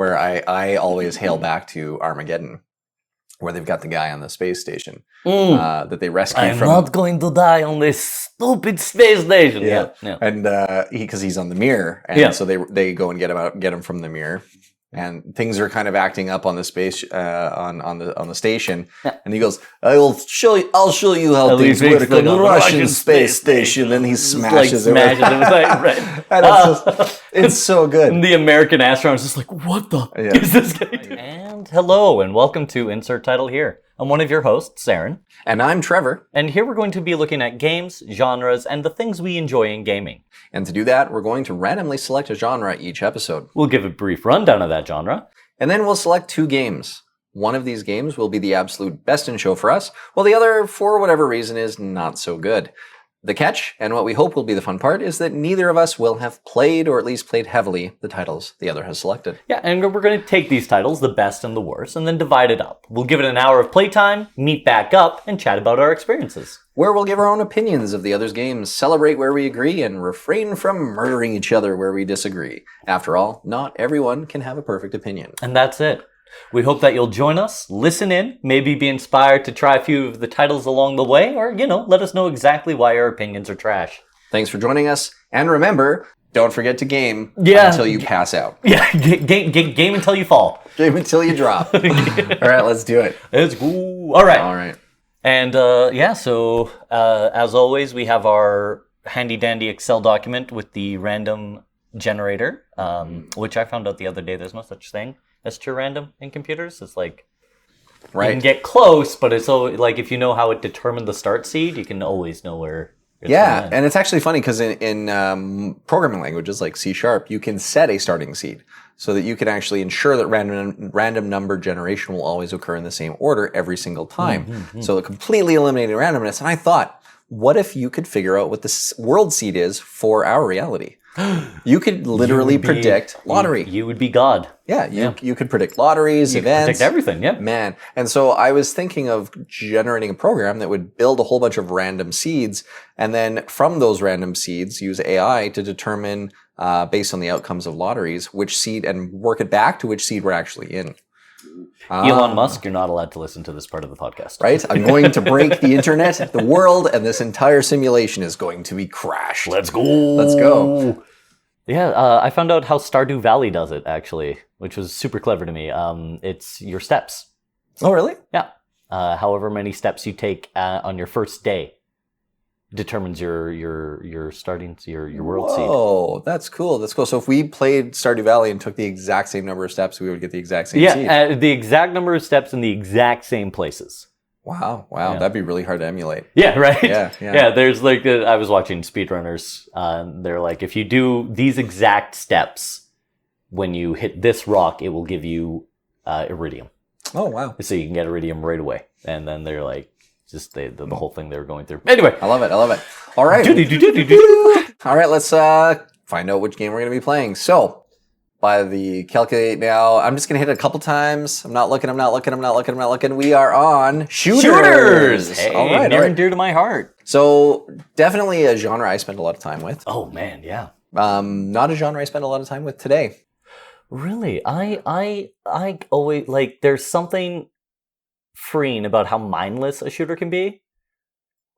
where I always hail back to Armageddon, where they've got the guy on the space station that they rescue from. I'm not going to die on this stupid space station. Yeah. And because he's on the mirror, and so they go and get him from the mirror. And things are kind of acting up on the space on the station, and he goes, "I'll show you how things work on the Russian space station." And he smashes it. Right. And it's so good. And the American astronaut's just like, "What the is this guy doing?" And hello, and welcome to Insert Title Here. I'm one of your hosts, Aaron. And I'm Trevor. And here we're going to be looking at games, genres, and the things we enjoy in gaming. And to do that, we're going to randomly select a genre each episode. We'll give a brief rundown of that genre. And then we'll select 2 games. One of these games will be the absolute best in show for us, while the other, for whatever reason, is not so good. The catch, and what we hope will be the fun part, is that neither of us will have played, or at least played heavily, the titles the other has selected. Yeah, and we're going to take these titles, the best and the worst, and then divide it up. We'll give it an hour of playtime, meet back up, and chat about our experiences. Where we'll give our own opinions of the other's games, celebrate where we agree, and refrain from murdering each other where we disagree. After all, not everyone can have a perfect opinion. And that's it. We hope that you'll join us, listen in, maybe be inspired to try a few of the titles along the way, or, let us know exactly why our opinions are trash. Thanks for joining us, and remember, don't forget to game until you pass out. Yeah, game until you fall. Game until you drop. All right, let's do it. Let's go. All right. And so as always, we have our handy-dandy Excel document with the random generator, which I found out the other day there's no such thing as true random in computers. It's like, you can get close, but it's so like if you know how it determined the start seed, you can always know where it's going to and it's actually funny because in programming languages like C#, you can set a starting seed so that you can actually ensure that random number generation will always occur in the same order every single time. So it completely eliminated randomness. And I thought, what if you could figure out what the world seed is for our reality? You could literally predict lottery. You would be God. Yeah, you could predict lotteries, events. Predict everything, yeah. Man. And so I was thinking of generating a program that would build a whole bunch of random seeds, and then from those random seeds, use AI to determine, based on the outcomes of lotteries, which seed, and work it back to which seed we're actually in. Elon Musk, you're not allowed to listen to this part of the podcast. Right? I'm going to break the internet, the world, and this entire simulation is going to be crashed. Let's go. Yeah, I found out how Stardew Valley does it, actually, which was super clever to me. It's your steps. Oh, really? Yeah. However many steps you take on your first day determines your starting your world seed. Oh, that's cool. That's cool. So if we played Stardew Valley and took the exact same number of steps, we would get the exact same seed. Yeah, the exact number of steps in the exact same places. Wow. That'd be really hard to emulate. Yeah, right? Yeah. There's like, I was watching speedrunners, they're like, if you do these exact steps, when you hit this rock, it will give you iridium. Oh, wow. So you can get iridium right away. And then they're like, just the whole thing they were going through. Anyway. I love it. All right. All right, let's find out which game we're going to be playing. So, by the calculate now, I'm just going to hit it a couple times. I'm not looking. We are on shooters. Hey, all right, near and dear to my heart. So, definitely a genre I spend a lot of time with. Oh, man, yeah. Not a genre I spend a lot of time with today. Really? I always, like, there's something freeing about how mindless a shooter can be.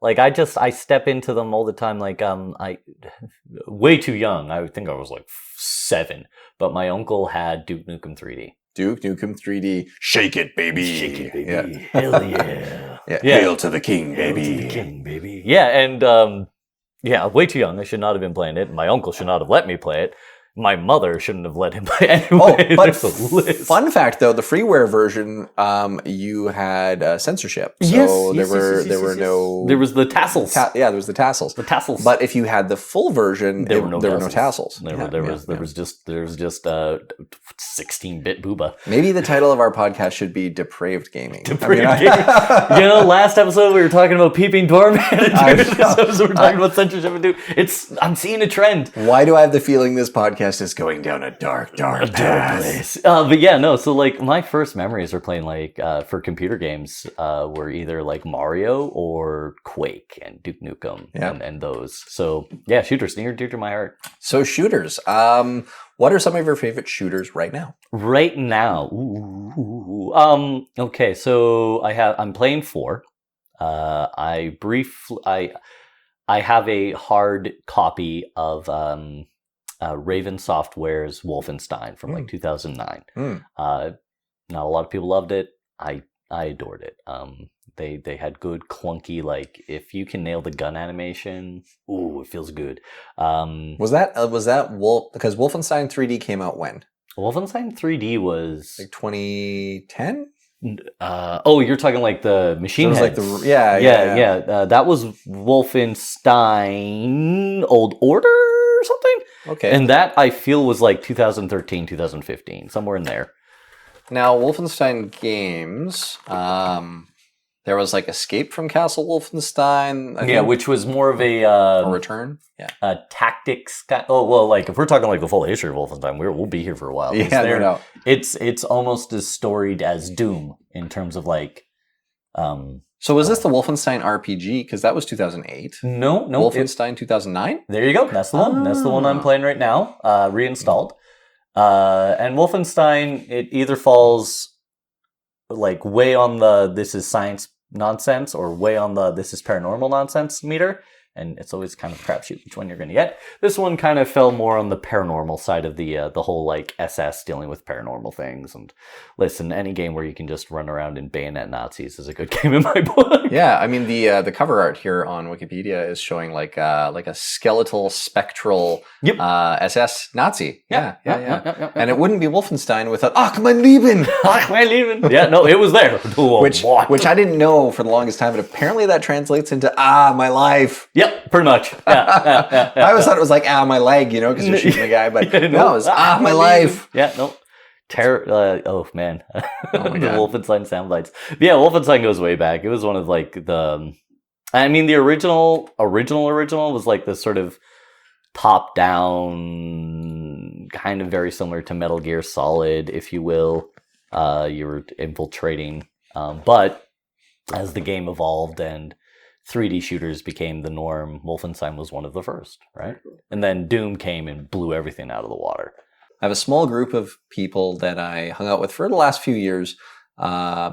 Like, I step into them all the time, like, way too young. I think I was like 7, but my uncle had Duke Nukem 3D. Duke Nukem 3D. Shake it, baby. Shake it, baby. Yeah. Hell yeah. Hail to the king, baby. Hail to the king, baby. Yeah, and, way too young. I should not have been playing it. My uncle should not have let me play it. My mother shouldn't have let him play anyway. Oh, but fun fact though, the freeware version, you had censorship. So there was the tassels. There was the tassels. The tassels. But if you had the full version, there were no tassels. There was just 16-bit booba. Maybe the title of our podcast should be Depraved Gaming. Gaming. Last episode we were talking about peeping doorman. This episode we're talking about censorship. I'm seeing a trend. Why do I have the feeling this podcast is going down a dark place? But yeah, no. So like my first memories are playing like for computer games were either like Mario or Quake and Duke Nukem and those. So yeah, shooters near dear to my heart. So shooters. What are some of your favorite shooters right now? Right now, okay, so I'm playing 4. I have a hard copy of Raven Software's Wolfenstein from like 2009. Not a lot of people loved it. I adored it. They had good clunky, like if you can nail the gun animation, it feels good. Was that because Wolfenstein 3D came out when? Wolfenstein 3D was like 2010. You're talking like the machine so heads. Like that was Wolfenstein Old Order or something. Okay. And that I feel was like 2013, 2015, somewhere in there. Now, Wolfenstein games, there was like Escape from Castle Wolfenstein. I think, which was more of a Return. Yeah. A tactics. Like if we're talking like the full history of Wolfenstein, we'll be here for a while. Yeah, no doubt. It's almost as storied as Doom in terms of like. So was this the Wolfenstein RPG? Because that was 2008. No. Wolfenstein 2009? There you go. That's the one. That's the one I'm playing right now, reinstalled. And Wolfenstein, it either falls like way on the this is science nonsense or way on the this is paranormal nonsense meter. And it's always kind of a crapshoot which one you're going to get. This one kind of fell more on the paranormal side of the whole like SS dealing with paranormal things. And listen, any game where you can just run around and bayonet Nazis is a good game in my book. Yeah, I mean the cover art here on Wikipedia is showing like a skeletal spectral SS Nazi. Yeah. And it wouldn't be Wolfenstein without Ach mein Leben. Ach mein Leben. Yeah, no, it was there. Which I didn't know for the longest time, but apparently that translates into my life. Yep, pretty much. Yeah. I always thought it was like, my leg, because you're shooting the guy, but no, it was, my life. Yeah, no. Oh, man. Oh, my The God. Wolfenstein sound bites. Yeah, Wolfenstein goes way back. It was one of, like, the original was, like, this sort of top-down, kind of very similar to Metal Gear Solid, if you will. You were infiltrating. But as the game evolved and 3D shooters became the norm, Wolfenstein was one of the first, right? And then Doom came and blew everything out of the water. I have a small group of people that I hung out with for the last few years,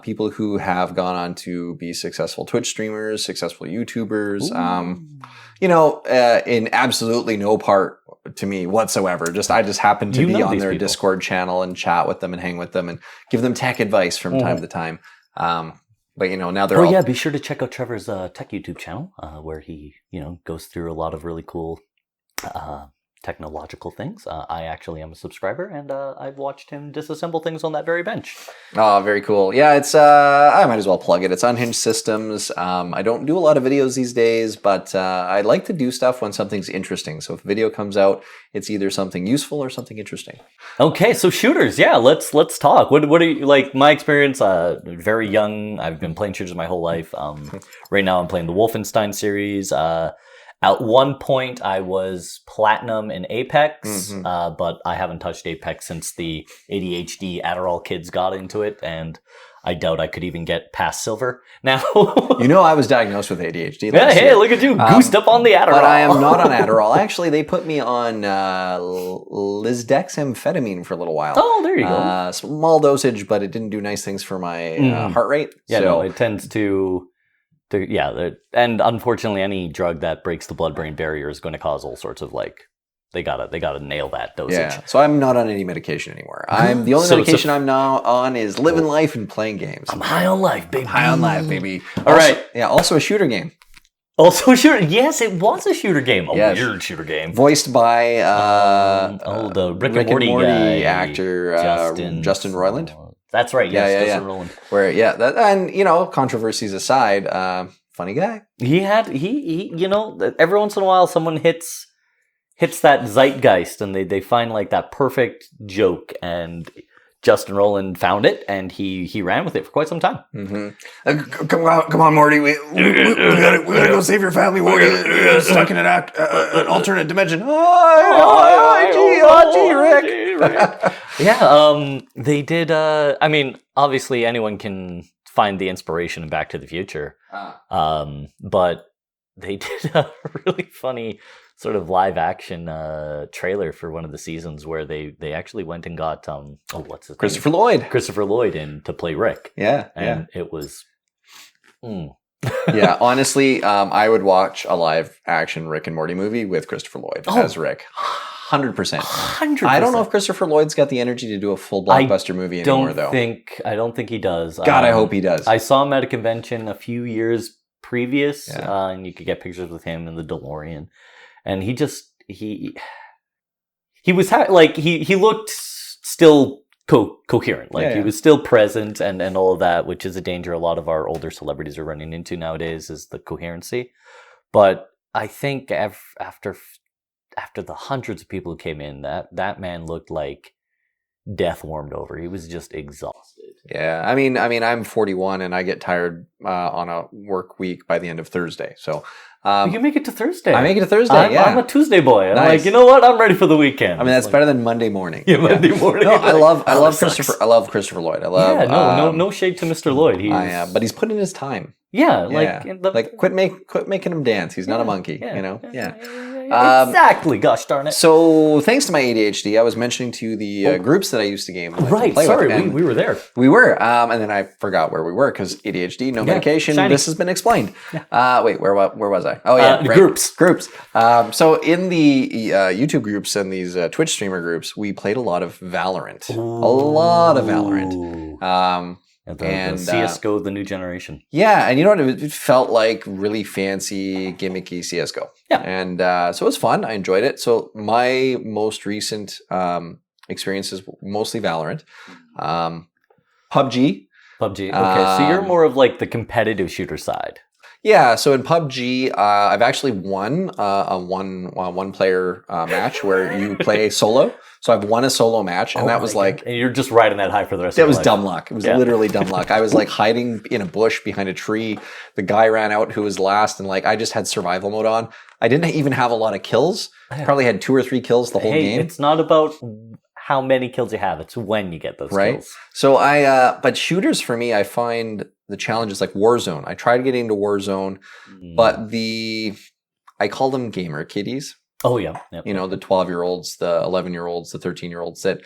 people who have gone on to be successful Twitch streamers, successful YouTubers, in absolutely no part to me whatsoever. I just happen to be on their people. Discord channel and chat with them and hang with them and give them tech advice from time to time. But now they're all... be sure to check out Trevor's tech YouTube channel, where he, goes through a lot of really cool technological things. I actually am a subscriber, and I've watched him disassemble things on that very bench. Oh, very cool. Yeah, it's I might as well plug it. It's Unhinged Systems. I don't do a lot of videos these days, but I like to do stuff when something's interesting. So if a video comes out, it's either something useful or something interesting. Okay, so shooters, yeah, let's talk. What are you like? My experience, very young. I've been playing shooters my whole life. Right now, I'm playing the Wolfenstein series. At one point, I was platinum in Apex, but I haven't touched Apex since the ADHD Adderall kids got into it, and I doubt I could even get past silver now. I was diagnosed with ADHD. Hey, look at you, goosed up on the Adderall. But I am not on Adderall. Actually, they put me on lisdexamfetamine for a little while. Oh, there you go. Small dosage, but it didn't do nice things for my heart rate. Yeah, no, it tends to... and unfortunately, any drug that breaks the blood-brain barrier is going to cause all sorts of they gotta nail that dosage. Yeah, so I'm not on any medication anymore. The only medication I'm now on is living life and playing games. I'm high on life, baby. High on life, baby. All right. Yeah, also a shooter game. Also a shooter. Yes, it was a shooter game. Weird shooter game. Voiced by the Rick and Morty guy, actor Justin Roiland. That's right. Yes, Justin Roiland. Controversies aside, funny guy. He every once in a while someone hits that zeitgeist and they find like that perfect joke, and Justin Roiland found it and he ran with it for quite some time. Come on, Morty. We gotta go save your family. We're stuck in an alternate dimension. Gee, Rick. Yeah, they did. Obviously, anyone can find the inspiration in Back to the Future. But they did a really funny sort of live action trailer for one of the seasons where they actually went and got what's his Christopher name? Lloyd. Christopher Lloyd in to play Rick. Yeah, and it was. Yeah, honestly, I would watch a live action Rick and Morty movie with Christopher Lloyd as Rick. 100%. 100%. I don't know if Christopher Lloyd's got the energy to do a full blockbuster movie anymore, though. I don't think he does. God, I hope he does. I saw him at a convention a few years previous, and you could get pictures with him in the DeLorean, and he was he looked still coherent, he was still present and all of that, which is a danger a lot of our older celebrities are running into nowadays, is the coherency. But I think after the hundreds of people who came in, that man looked like death warmed over. He was just exhausted. Yeah, I mean, I'm 41 and I get tired on a work week by the end of Thursday. So you can make it to Thursday. I make it to Thursday. I'm a Tuesday boy. And nice. I'm like, you know what? I'm ready for the weekend. I mean, that's better than Monday morning. Yeah, Monday morning. No, I love Christopher. I love Christopher Lloyd. I love. No shade to Mr. Lloyd. But he's put in his time. Yeah, quit making him dance. He's not a monkey. Exactly. Gosh darn it. So thanks to my ADHD, I was mentioning to you the groups that I used to game. Right. Sorry, we were there. We were, and then I forgot where we were because ADHD, no medication. Shiny. This has been explained. Wait, where was I? Oh yeah, right. Groups. So in the YouTube groups and these Twitch streamer groups, we played a lot of Valorant. Ooh. A lot of Valorant. And CSGO, the new generation. Yeah, and you know what? It felt like really fancy, gimmicky CSGO. Yeah. And so it was fun. I enjoyed it. So my most recent experience is mostly Valorant. PUBG. Okay, so you're more of like the competitive shooter side. Yeah, so in PUBG, I've actually won a one-player match where you play solo. So I've won a solo match, and that was like... And you're just riding that high for the rest of your life. That was dumb luck. It was literally dumb luck. I was like hiding in a bush behind a tree. The guy ran out who was last, and like I just had survival mode on. I didn't even have a lot of kills. Probably had 2 or 3 kills the whole game. It's not about how many kills you have. It's when you get those kills. So but shooters for me, I find the challenge is like Warzone. I tried getting into Warzone, but I call them gamer kiddies. Oh yeah. Yep. You know, the 12-year-olds, the 11-year-olds, the 13-year-olds that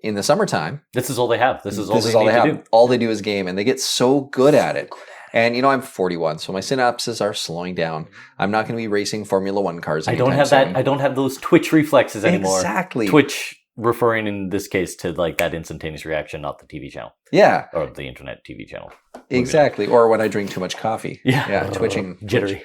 in the summertime. This is all they have. This is all they have. do. All they do is game, and they get so good at it. And you know, I'm 41, so my synapses are slowing down. I'm not going to be racing Formula 1 cars anytime soon. I don't have those twitch reflexes anymore. Exactly. Twitch referring in this case to like that instantaneous reaction, not the TV channel. Yeah. Or the internet TV channel. Exactly. Or when I drink too much coffee. Yeah. Twitching. Jittery.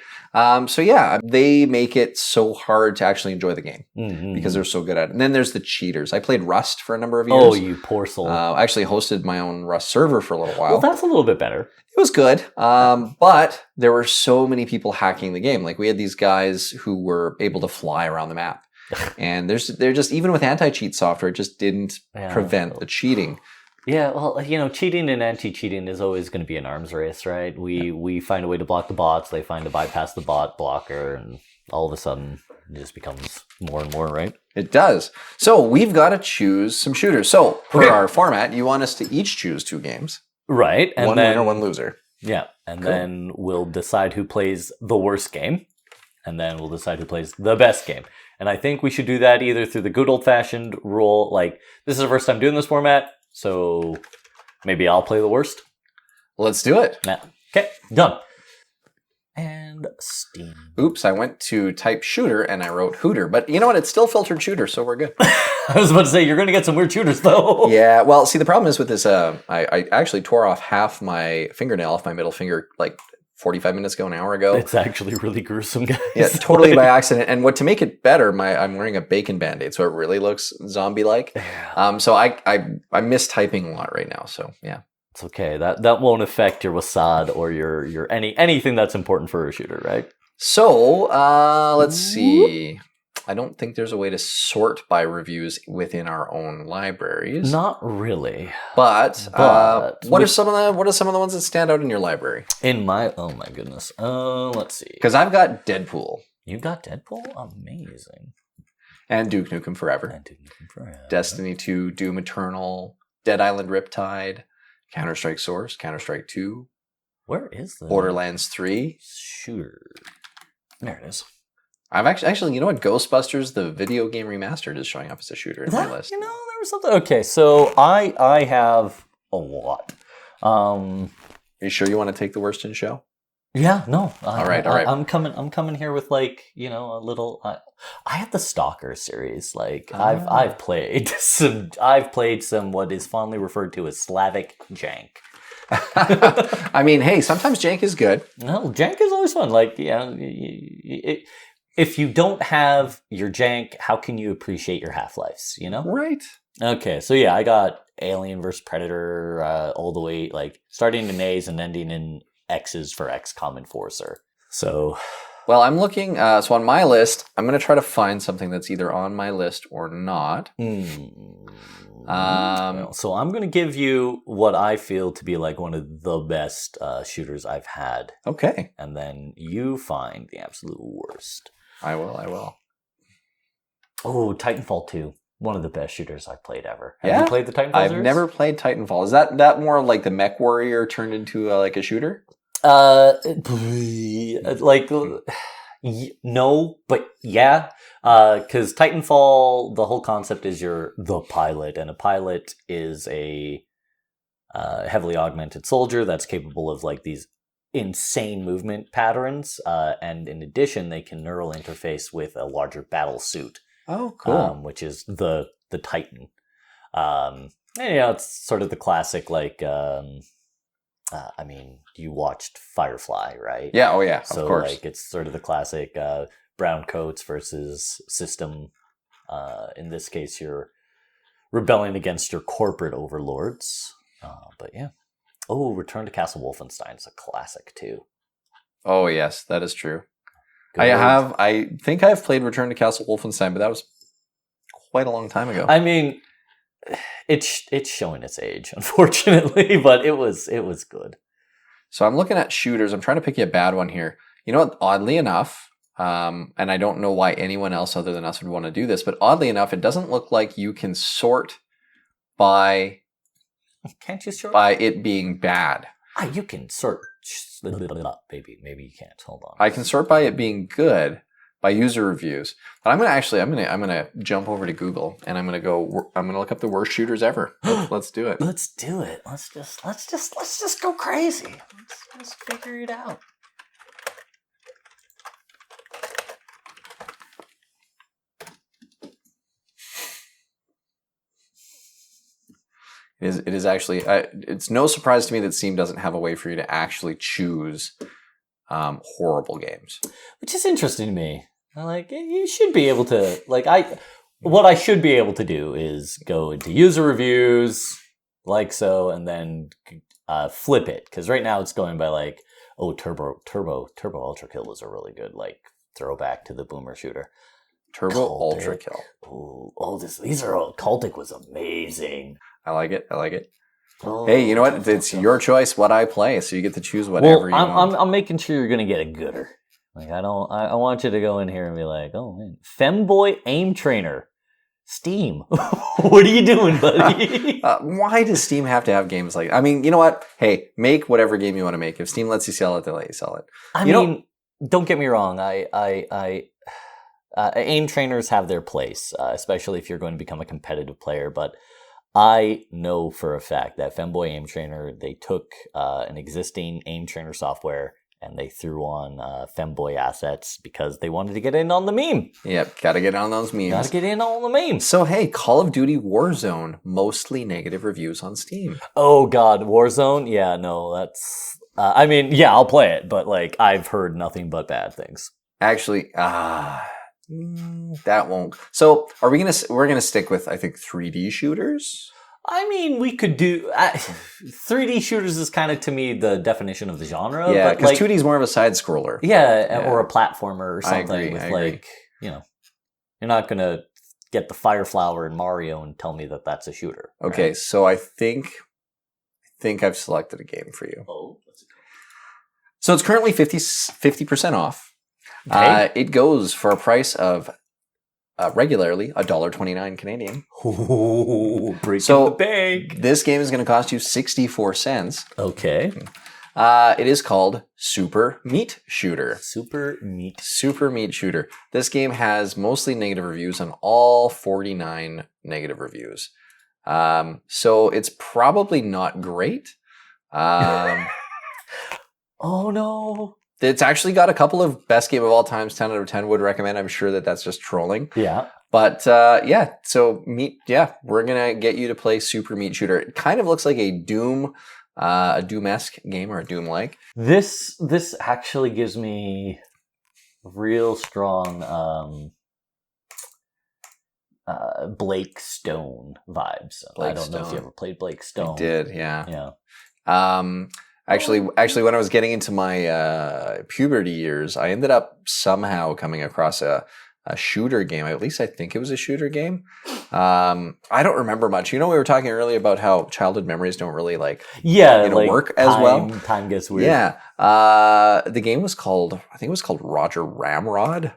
So yeah, they make it so hard to actually enjoy the game because they're so good at it. And then there's the cheaters. I played Rust for a number of years. Oh, you poor soul. I actually hosted my own Rust server for a little while. Well, that's a little bit better. It was good. But there were so many people hacking the game. Like we had these guys who were able to fly around the map. And they're just, even with anti-cheat software, it just didn't prevent the cheating. Yeah, well, you know, cheating and anti-cheating is always going to be an arms race, right? We find a way to block the bots, they find to bypass the bot blocker, and all of a sudden it just becomes more and more, right? It does. So we've got to choose some shooters. So for our format, you want us to each choose 2 games. Right. And one winner, one loser. Yeah, and then we'll decide who plays the worst game, and then we'll decide who plays the best game. And I think we should do that either through the good old-fashioned rule, like, this is the first time doing this format, so maybe I'll play the worst. Let's do it. Nah. Okay, done. And Steam. Oops, I went to type shooter and I wrote hooter. But you know what? It's still filtered shooter, so we're good. I was about to say, you're going to get some weird shooters, though. Yeah, well, see, the problem is with this, I actually tore off half my fingernail off my middle finger, like 45 minutes ago, an hour ago. It's actually really gruesome, guys. Yeah, totally by accident. And what to make it better, I'm wearing a bacon band-aid, so it really looks zombie-like. Yeah. So I miss typing a lot right now. So yeah, it's okay. That won't affect your WASD or your anything that's important for a shooter, right? So let's see. I don't think there's a way to sort by reviews within our own libraries. Not really. But what are some of the ones that stand out in your library? In my oh my goodness. Let's see. Because I've got Deadpool. You got Deadpool? Amazing. And Duke Nukem Forever. Destiny 2, Doom Eternal, Dead Island Riptide, Counter-Strike Source, Counter-Strike 2. Where is the Borderlands 3? Sure. There it is. I've actually, you know what? Ghostbusters, the video game remastered, is showing up as a shooter in my list. You know, there was something. Okay, so I have a lot. Are you sure you want to take the worst in show? Yeah, no. All right. I'm coming here with like, you know, a little. I have the Stalker series. Like I've played some what is fondly referred to as Slavic jank. I mean, hey, sometimes jank is good. No, jank is always fun. Like, yeah, if you don't have your jank, how can you appreciate your Half-Lives? You know, right? Okay, so yeah, I got Alien vs Predator all the way, like starting in A's and ending in X's for XCOM Enforcer. So, well, I'm looking. So on my list, I'm going to try to find something that's either on my list or not. So I'm going to give you what I feel to be like one of the best shooters I've had. Okay. And then you find the absolute worst. I will. Oh, Titanfall 2. One of the best shooters I've played ever. Have you played the Titanfall I've series? never played Titanfall. Is that more like the Mech Warrior turned into like a shooter? Like... No, but yeah, because Titanfall, the whole concept is you're the pilot, and a pilot is a heavily augmented soldier that's capable of like these insane movement patterns, and in addition, they can neural interface with a larger battle suit. Oh, cool! Which is the Titan. And, you know, it's sort of the classic like. I mean, you watched Firefly, right? Yeah, oh yeah, so, of course. Like, it's sort of the classic brown coats versus system. In this case, you're rebelling against your corporate overlords. But yeah. Oh, Return to Castle Wolfenstein is a classic too. Oh yes, that is true. I think I've played Return to Castle Wolfenstein, but that was quite a long time ago. I mean, it's showing its age, unfortunately, but it was good. So I'm looking at shooters. I'm trying to pick you a bad one here. You know what? Oddly enough, and I don't know why anyone else other than us would want to do this, but oddly enough, it doesn't look like you can sort by. Can't you sort by it being bad? You can sort. Maybe you can't. Hold on. I can sort by it being good. By user reviews, but I'm gonna jump over to Google and I'm gonna look up the worst shooters ever. Let's do it. Let's do it. Let's just go crazy. Let's figure it out. It is actually. It's no surprise to me that Steam doesn't have a way for you to actually choose horrible games, which is interesting to me. Like, you should be able to, like, what I should be able to do is go into user reviews, like so, and then flip it. Because right now it's going by like, oh, Turbo Ultra Kill was a really good, like, throwback to the boomer shooter. Turbo Ultra Kill. Oh, these are all, Cultic was amazing. I like it. Oh, hey, you know what? It's your choice what I play, so you get to choose whatever you want. I'm making sure you're going to get a gooder. Like, I want you to go in here and be like, oh man, Femboy Aim Trainer, Steam. What are you doing, buddy? Why does Steam have to have games like? I mean, you know what? Hey, make whatever game you want to make. If Steam lets you sell it, they'll let you sell it. I mean, don't get me wrong. Aim trainers have their place, especially if you're going to become a competitive player. But I know for a fact that Femboy Aim Trainer, they took an existing aim trainer software and they threw on Femboy assets because they wanted to get in on the meme. Yep, gotta get on those memes. Gotta get in on the memes. So hey, Call of Duty Warzone, mostly negative reviews on Steam. Oh God, Warzone? Yeah, no, that's... I mean, yeah, I'll play it, but like, I've heard nothing but bad things. Actually, that won't... So, we're gonna stick with, I think, 3D shooters? I mean, we could do 3D shooters is kind of to me the definition of the genre. Yeah, because like, 2D is more of a side scroller. Yeah, or a platformer or something. I agree. You know, you're not gonna get the fire flower in Mario and tell me that that's a shooter. Okay, right? So I think I've selected a game for you. Oh, so it's currently 50% off. Okay. It goes for a price of regularly $1.29 Canadian. Ooh, breaking the bank. This game is going to cost you 64 cents. Okay. It is called Super Meat Shooter. Super Meat Shooter. This game has mostly negative reviews on all 49 negative reviews. So it's probably not great. Oh no. It's actually got a couple of best game of all times, 10 out of 10 would recommend. I'm sure that's just trolling. Yeah. But so we're going to get you to play Super Meat Shooter. It kind of looks like a Doom-esque game or a Doom-like. This actually gives me real strong Blake Stone vibes. I don't know if you ever played Blake Stone. I did, yeah. Yeah. Actually, when I was getting into my puberty years, I ended up somehow coming across a shooter game. At least I think it was a shooter game. I don't remember much. We were talking earlier about how childhood memories don't really work as well. Time gets weird. Yeah. The game was called, I think it was called Roger Ramrod.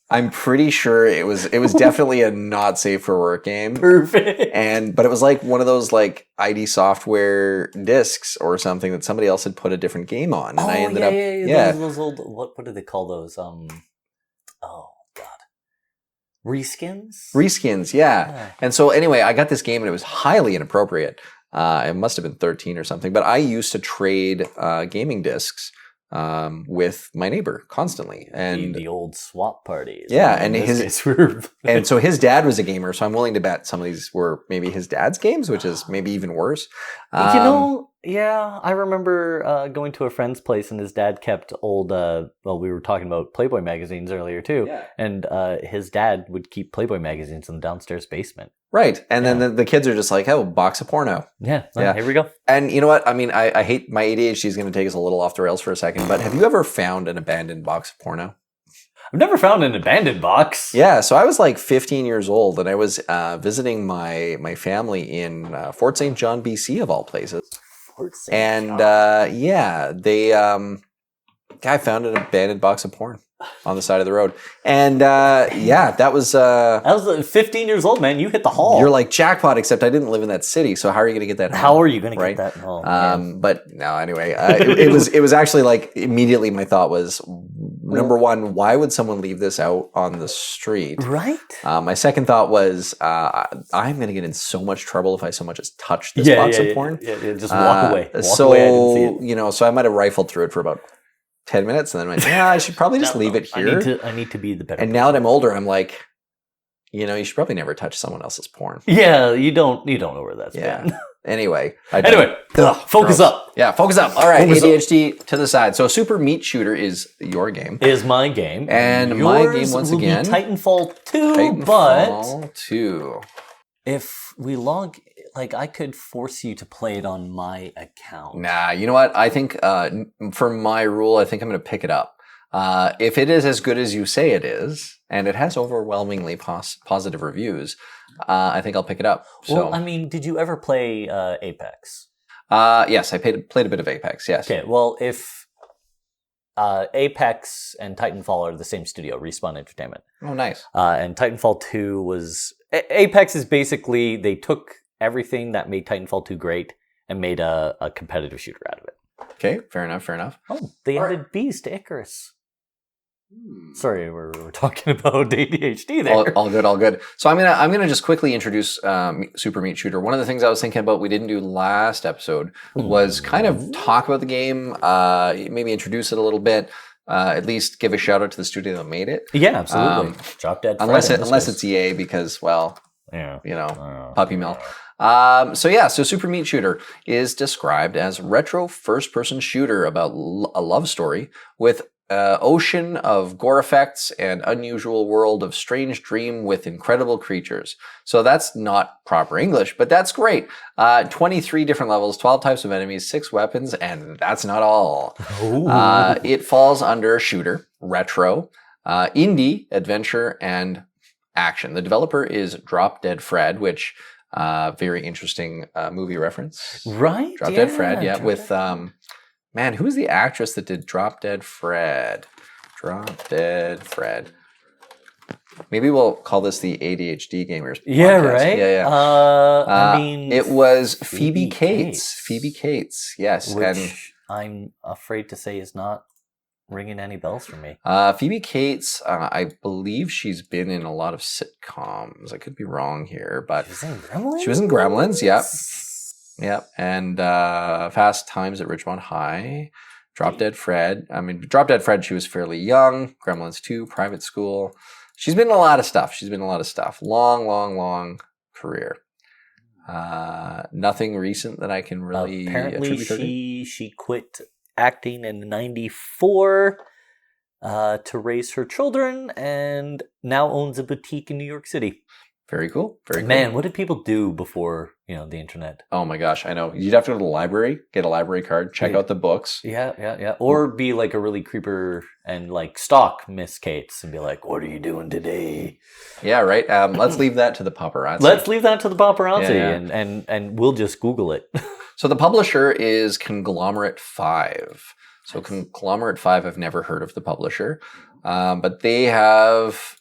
I'm pretty sure it was definitely a not safe for work game. Perfect. But it was like one of those like ID Software discs or something that somebody else had put a different game on, and I ended up those old, what do they call those? Oh God, reskins, yeah. And so anyway, I got this game and it was highly inappropriate. It must have been 13 or something, but I used to trade gaming discs with my neighbor constantly, and the old swap parties. Yeah, and and so his dad was a gamer, so I'm willing to bet some of these were maybe his dad's games, which is maybe even worse. Yeah, I remember going to a friend's place, and his dad kept old. We were talking about Playboy magazines earlier too, and his dad would keep Playboy magazines in the downstairs basement. Right, and then the kids are just like, "Oh, box of porno." Yeah, here we go. And you know what? I mean, I hate my ADHD is going to take us a little off the rails for a second, but have you ever found an abandoned box of porno? I've never found an abandoned box. Yeah, so I was like 15 years old, and I was visiting my family in Fort St. John, BC, of all places. Fort St. John. I found an abandoned box of porn on the side of the road. And that was... I was 15 years old, man. You hit the hall. You're like jackpot, except I didn't live in that city, so how are you going to get that home? How are you going to get that home? But no, anyway, it was actually like immediately my thought was, number one, why would someone leave this out on the street? Right. My second thought was, I'm going to get in so much trouble if I so much as touch this box of porn. Yeah, just walk away. Walk away, I didn't see it. So I might have rifled through it for about 10 minutes and then went, I should probably just leave it here. I need to be the better And now that I'm older, I'm like, you should probably never touch someone else's porn. Yeah, you don't know where that's been. Anyway. Focus up. Yeah, focus up. All right, ADHD to the side. So Super Meat Shooter is your game. Is my game. And my game, once again. Titanfall 2, Titanfall 2. If we log... I could force you to play it on my account. Nah, you know what? I think for my rule, I think I'm going to pick it up. If it is as good as you say it is, and it has overwhelmingly positive reviews, I think I'll pick it up. Well, I mean, did you ever play Apex? Yes, I played a bit of Apex, yes. Okay, well, if Apex and Titanfall are the same studio, Respawn Entertainment. Oh, nice. And Titanfall 2 was... Apex is basically, they took everything that made Titanfall 2 great and made a competitive shooter out of it. Okay, fair enough. Oh, they added bees to Icarus. Sorry, we're talking about ADHD there. All good. So I'm gonna just quickly introduce Super Meat Shooter. One of the things I was thinking about we didn't do last episode was kind of talk about the game, maybe introduce it a little bit. At least give a shout out to the studio that made it. Yeah, absolutely. Drop Dead. Unless it's EA, because puppy mill. So Super Meat Shooter is described as retro first-person shooter about a love story with ocean of gore effects and unusual world of strange dream with incredible creatures. So that's not proper English, but that's great. 23 different levels, 12 types of enemies, 6 weapons, and that's not all. It falls under shooter, retro, indie, adventure, and action. The developer is Drop Dead Fred, which... very interesting movie reference. Right? Drop Dead Fred, with... who's the actress that did Drop Dead Fred? Drop Dead Fred. Maybe we'll call this the ADHD Gamers podcast. Yeah, right? Yeah. It was Phoebe Cates. Phoebe Cates, yes. Which I'm afraid to say is not ringing any bells for me. Phoebe Cates, I believe she's been in a lot of sitcoms. I could be wrong here, but She was in Gremlins? She was in Gremlins, yep. Yep. And Fast Times at Ridgemont High, Drop Dead Fred. I mean, Drop Dead Fred, she was fairly young. Gremlins 2, Private School. She's been in a lot of stuff. Long career. Nothing recent that I can really apparently attribute her to. she quit acting in 94 to raise her children and now owns a boutique in New York City. Very cool. Man, what did people do before, the internet? Oh my gosh, I know. You'd have to go to the library, get a library card, check out the books. Yeah. Or be like a really creeper and like stalk Miss Cates and be like, what are you doing today? Yeah, right. Let's leave that to the paparazzi. And we'll just Google it. So the publisher is Conglomerate 5. So Conglomerate 5, I've never heard of the publisher. But they have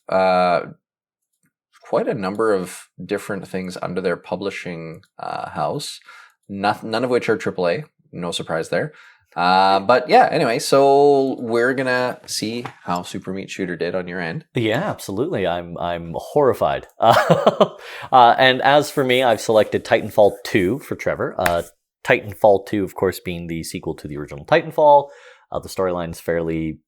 quite a number of different things under their publishing house. None of which are AAA. No surprise there. But yeah, anyway, so we're going to see how Super Meat Shooter did on your end. Yeah, absolutely. I'm horrified. And as for me, I've selected Titanfall 2 for Trevor. Titanfall 2, of course, being the sequel to the original Titanfall. The storyline's fairly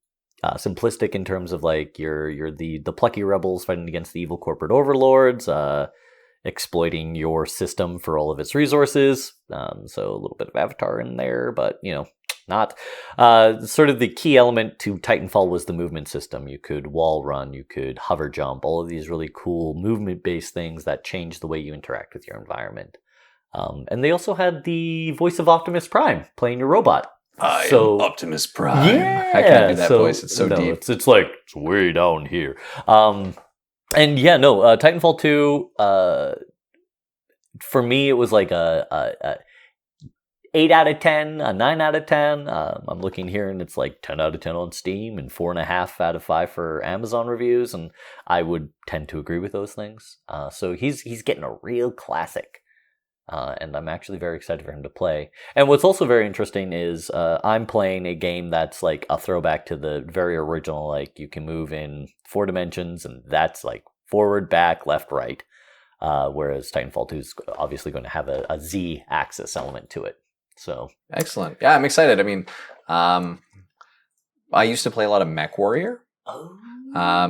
simplistic in terms of like you're the plucky rebels fighting against the evil corporate overlords, exploiting your system for all of its resources. So a little bit of Avatar in there, but not. Sort of the key element to Titanfall was the movement system. You could wall run, you could hover jump, all of these really cool movement-based things that change the way you interact with your environment. And they also had the voice of Optimus Prime playing your robot. I am Optimus Prime. Yeah, I can't do that voice. It's so deep. It's like, it's way down here. Titanfall 2, for me, it was like a 8 out of 10, a 9 out of 10. I'm looking here and it's like 10 out of 10 on Steam and 4.5 out of 5 for Amazon reviews. And I would tend to agree with those things. So he's getting a real classic. And I'm actually very excited for him to play. And what's also very interesting is I'm playing a game that's like a throwback to the very original, like you can move in 4 dimensions and that's like forward, back, left, right. Whereas Titanfall 2 is obviously going to have a Z-axis element to it. So excellent. Yeah, I'm excited. I mean, I used to play a lot of MechWarrior. Oh.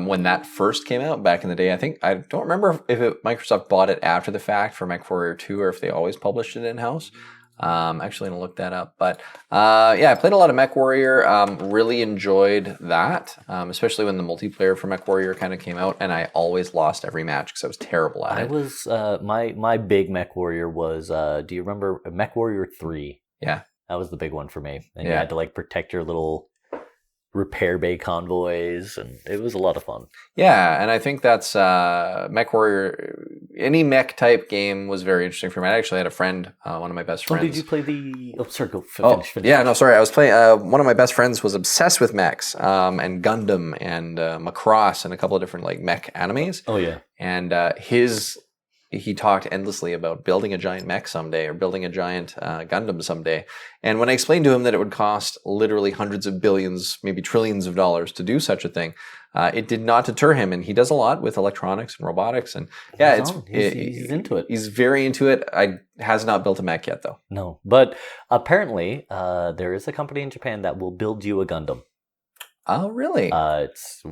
When that first came out back in the day. I don't remember if Microsoft bought it after the fact for MechWarrior 2 or if they always published it in-house. Actually going to look that up. But I played a lot of MechWarrior. Really enjoyed that, especially when the multiplayer for MechWarrior kind of came out, and I always lost every match because I was terrible at it. I was my big MechWarrior was do you remember MechWarrior 3? Yeah. That was the big one for me. And you had to like protect your little repair bay convoys, and it was a lot of fun. Yeah, and I think that's MechWarrior. Any mech type game was very interesting for me. I actually had a friend, one of my best friends. Oh, did you play the? Oh, sorry, finish. Yeah, no, sorry. I was playing. One of my best friends was obsessed with mechs, and Gundam, and Macross, and a couple of different like mech animes. Oh yeah, and he talked endlessly about building a giant mech someday or building a giant Gundam someday. And when I explained to him that it would cost literally hundreds of billions, maybe trillions of dollars to do such a thing, it did not deter him. And he does a lot with electronics and robotics. And yeah, he's into it. He's very into it. Has not built a mech yet, though. No, but apparently there is a company in Japan that will build you a Gundam. Oh, really? It's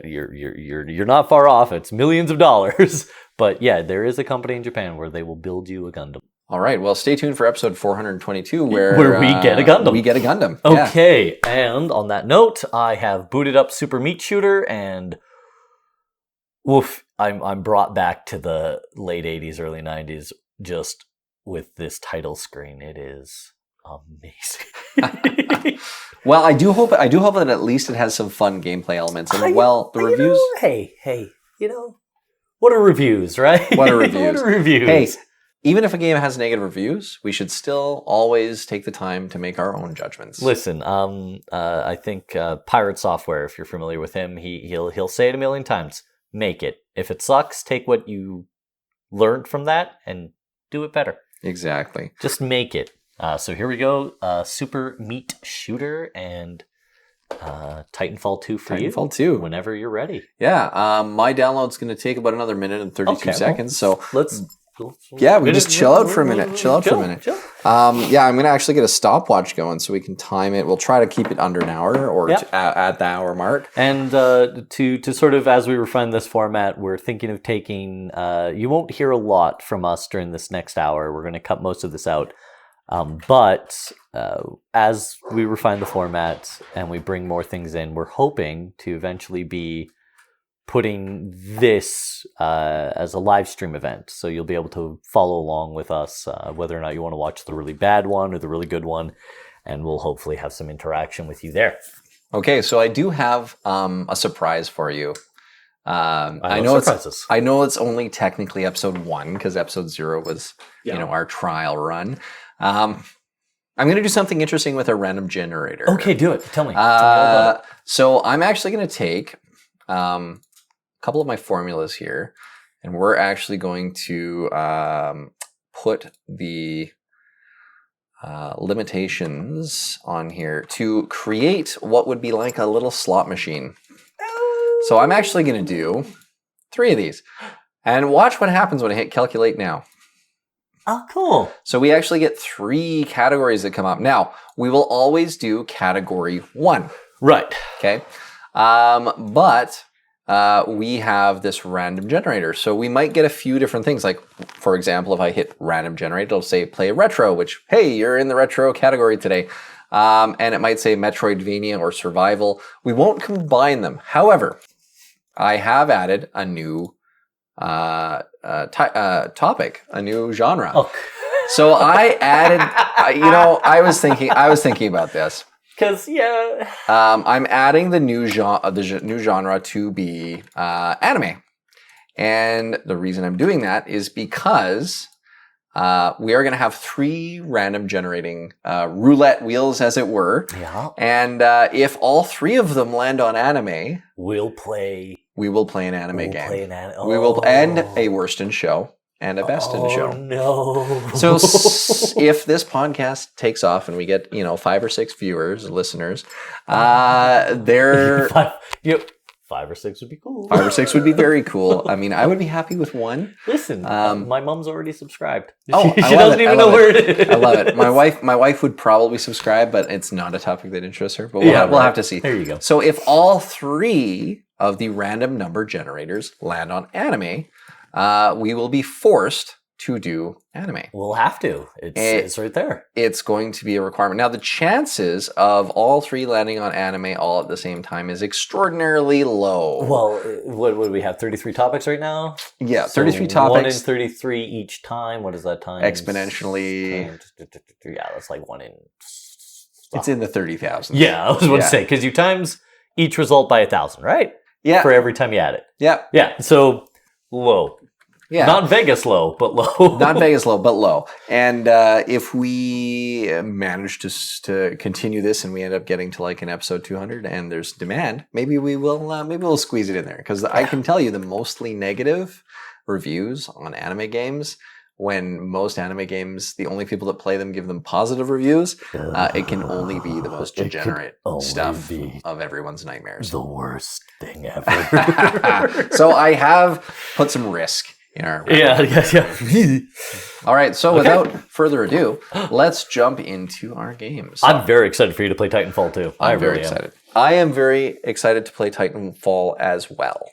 you're not far off. It's millions of dollars, but yeah, there is a company in Japan where they will build you a Gundam. All right. Well, stay tuned for episode 422, where we get a Gundam. We get a Gundam. Okay. Yeah. And on that note, I have booted up Super Meat Shooter, and woof, I'm brought back to the late 80s, early 90s, just with this title screen. It is amazing. Well, I do hope that at least it has some fun gameplay elements. And the reviews. Hey, what are reviews, right? What are reviews? What are reviews? Hey, even if a game has negative reviews, we should still always take the time to make our own judgments. Listen, I think Pirate Software, if you're familiar with him, he'll say it a million times. Make it. If it sucks, take what you learned from that and do it better. Exactly. Just make it. So here we go. Super Meat Shooter and Titanfall 2 for you. Titanfall 2. Whenever you're ready. Yeah, my download's going to take about another minute and 32 seconds. So let's... Yeah, we can just chill out for a minute. Chill. Chill. Yeah, I'm going to actually get a stopwatch going so we can time it. We'll try to keep it under an hour or at the hour mark. And to sort of, as we refine this format, we're thinking of taking... you won't hear a lot from us during this next hour. We're going to cut most of this out. But as we refine the format and we bring more things in, we're hoping to eventually be putting this as a live stream event. So you'll be able to follow along with us, whether or not you want to watch the really bad one or the really good one. And we'll hopefully have some interaction with you there. Okay, so I do have a surprise for you. I know it's only technically episode 1 because episode 0 was our trial run. I'm going to do something interesting with our random generator. Okay, do it. Tell me. Tell me all about it. So I'm actually going to take a couple of my formulas here, and we're actually going to put the limitations on here to create what would be like a little slot machine. So I'm actually going to do 3 of these, and watch what happens when I hit calculate now. Oh, cool. So we actually get 3 categories that come up. Now, we will always do category 1. Right. Okay. But we have this random generator. So we might get a few different things. Like, for example, if I hit random generator, it'll say play retro, which, hey, you're in the retro category today. And it might say Metroidvania or survival. We won't combine them. However, I have added a new topic, a new genre. Oh. So I added, I was thinking about this. Because I'm adding the new genre to be anime, and the reason I'm doing that is because we are going to have 3 random generating roulette wheels, as it were. Yeah. And if all 3 of them land on anime, we will play an anime game. We will end a worst in show and a best in show. No. So if this podcast takes off and we get 5 or 6 viewers, listeners, 5 or 6 would be cool. 5 or 6 would be very cool. I mean, I would be happy with 1. Listen, my mom's already subscribed. Oh, she doesn't even know where it is. I love it. My wife would probably subscribe, but it's not a topic that interests her. But we'll have to see. There you go. So if all 3 of the random number generators land on anime, we will be forced to do anime. We'll have to. It's right there. It's going to be a requirement. Now, the chances of all 3 landing on anime all at the same time is extraordinarily low. Well, what do we have? 33 topics right now? Yeah, so 33 topics. 1 in 33 each time. What is that time? Exponentially. Yeah, that's like 1 in... It's in the 30,000. Yeah, I was about to say, because you times each result by 1,000, right? Yeah. For every time you add it. Yeah. Yeah, so low. Yeah. Not Vegas low, but low. Not Vegas low, but low. And if we manage to continue this and we end up getting to like an episode 200 and there's demand, maybe we'll squeeze it in there. Because I can tell you the mostly negative reviews on anime games, when most anime games, the only people that play them give them positive reviews, it can only be the most degenerate stuff of everyone's nightmares. The worst thing ever. So I have put some risk in our yeah. All right, so without further ado, let's jump into our games. I'm very excited for you to play Titanfall 2. I'm very excited. I am very excited to play Titanfall as well.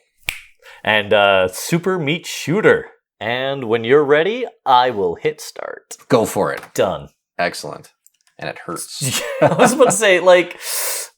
And Super Meat Shooter. And when you're ready, I will hit start. Go for it. Done. Excellent. And it hurts. I was about to say,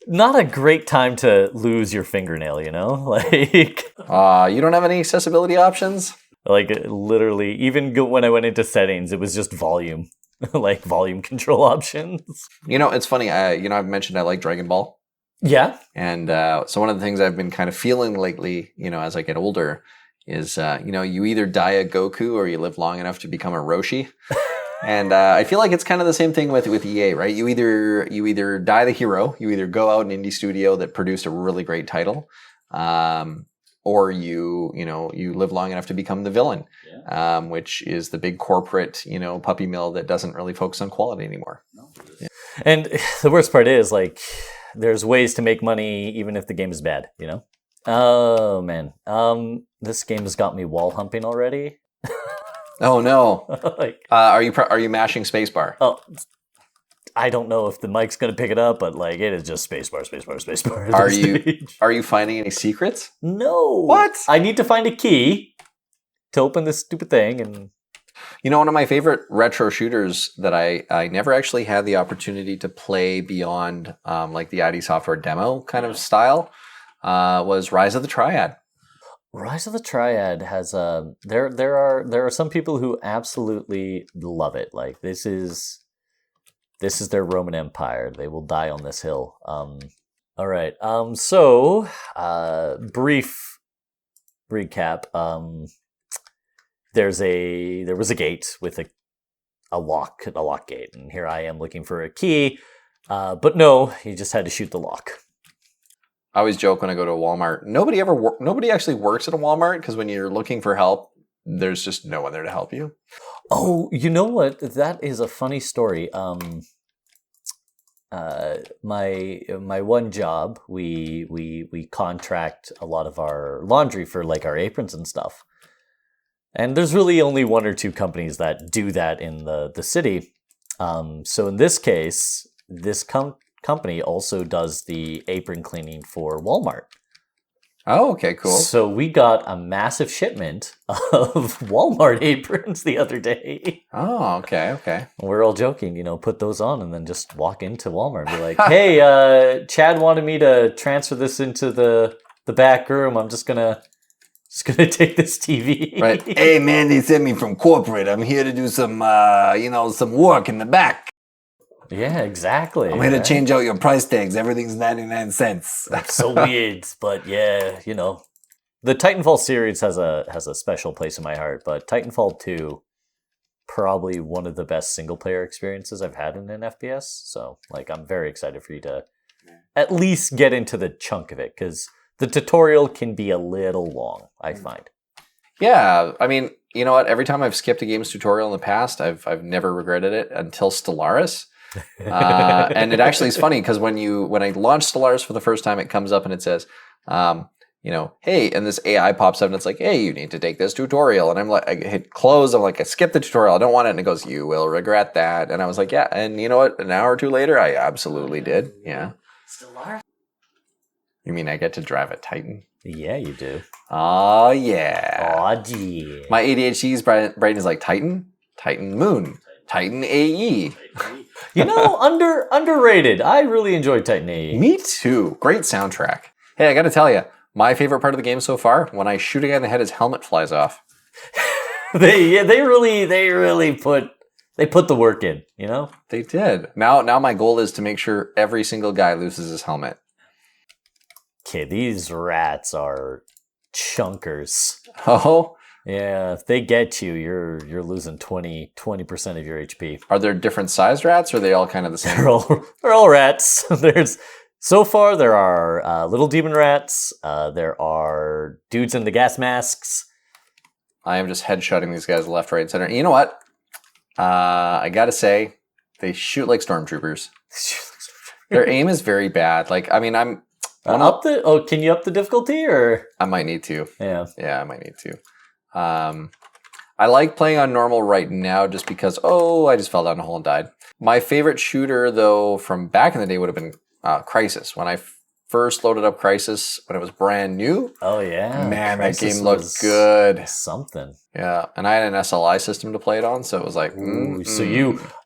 not a great time to lose your fingernail, you know? You don't have any accessibility options? Literally, even when I went into settings, it was just volume. Volume control options. It's funny. I've mentioned I like Dragon Ball. Yeah. And so one of the things I've been kind of feeling lately, as I get older, is, you either die a Goku or you live long enough to become a Roshi. And I feel like it's kind of the same thing with EA, right? You either die the hero, you either go out an indie studio that produced a really great title, or you live long enough to become the villain, which is the big corporate, puppy mill that doesn't really focus on quality anymore. No. Yeah. And the worst part is, like, there's ways to make money even if the game is bad, Oh, man. This game has got me wall humping already. Oh, no. Like, are you mashing spacebar? Oh, I don't know if the mic's going to pick it up, but like it is just spacebar. Are you finding any secrets? No. What? I need to find a key to open this stupid thing. And one of my favorite retro shooters that I never actually had the opportunity to play beyond like the ID Software demo kind of style was Rise of the Triad. Rise of the Triad has there are some people who absolutely love it. Like this is their Roman Empire. They will die on this hill. All right. So brief recap. There was a gate with a lock gate, and here I am looking for a key. But no, you just had to shoot the lock. I always joke when I go to a Walmart. Nobody actually works at a Walmart because when you're looking for help, there's just no one there to help you. Oh, you know what? That is a funny story. My one job, we contract a lot of our laundry for like our aprons and stuff. And there's really only one or two companies that do that in the city. So in this case, this company also does the apron cleaning for Walmart. Oh, okay, cool. So we got a massive shipment of Walmart aprons the other day. Oh, okay. We're all joking, put those on and then just walk into Walmart and be like, hey, Chad wanted me to transfer this into the back room. I'm just gonna take this TV. Right. Hey, man, they sent me from corporate. I'm here to do some work in the back. Yeah, exactly. I'm here to change out your price tags. Everything's 99 cents. So weird, but yeah, the Titanfall series has a special place in my heart. But Titanfall 2, probably one of the best single player experiences I've had in an FPS. So, I'm very excited for you to at least get into the chunk of it because the tutorial can be a little long, I find. Yeah, I mean, you know what? Every time I've skipped a game's tutorial in the past, I've never regretted it until Stellaris. And it actually is funny because when I launched Stellaris for the first time, it comes up and it says, hey, and this AI pops up and it's like, hey, you need to take this tutorial. And I'm like, I hit close. I'm like, I skipped the tutorial. I don't want it. And it goes, you will regret that. And I was like, yeah. And you know what? An hour or two later, I absolutely did. Yeah. Stellaris? You mean I get to drive a Titan? Yeah, you do. Oh, yeah. Oh, gee. My ADHD's brain is like Titan Moon, Titan AE. Underrated. I really enjoyed Titan AE. Me too. Great soundtrack. Hey, I got to tell you, my favorite part of the game so far, when I shoot a guy in the head, his helmet flies off. They really put the work in, They did. Now my goal is to make sure every single guy loses his helmet. Okay, these rats are chunkers. Oh? Yeah, if they get you, you're losing 20% of your HP. Are there different sized rats, or are they all kind of the same? They're all rats. So far there are little demon rats. There are dudes in the gas masks. I am just headshotting these guys left, right, and center. And you know what? I gotta say, they shoot like stormtroopers. Their aim is very bad. Can you up the difficulty or? I might need to. Yeah, I might need to. I like playing on normal right now just because, I just fell down a hole and died. My favorite shooter, though, from back in the day would have been Crysis. When I first loaded up Crysis, when it was brand new. Oh, yeah. Man, Crysis, that game looked good. Something. Yeah, and I had an SLI system to play it on, so it was like...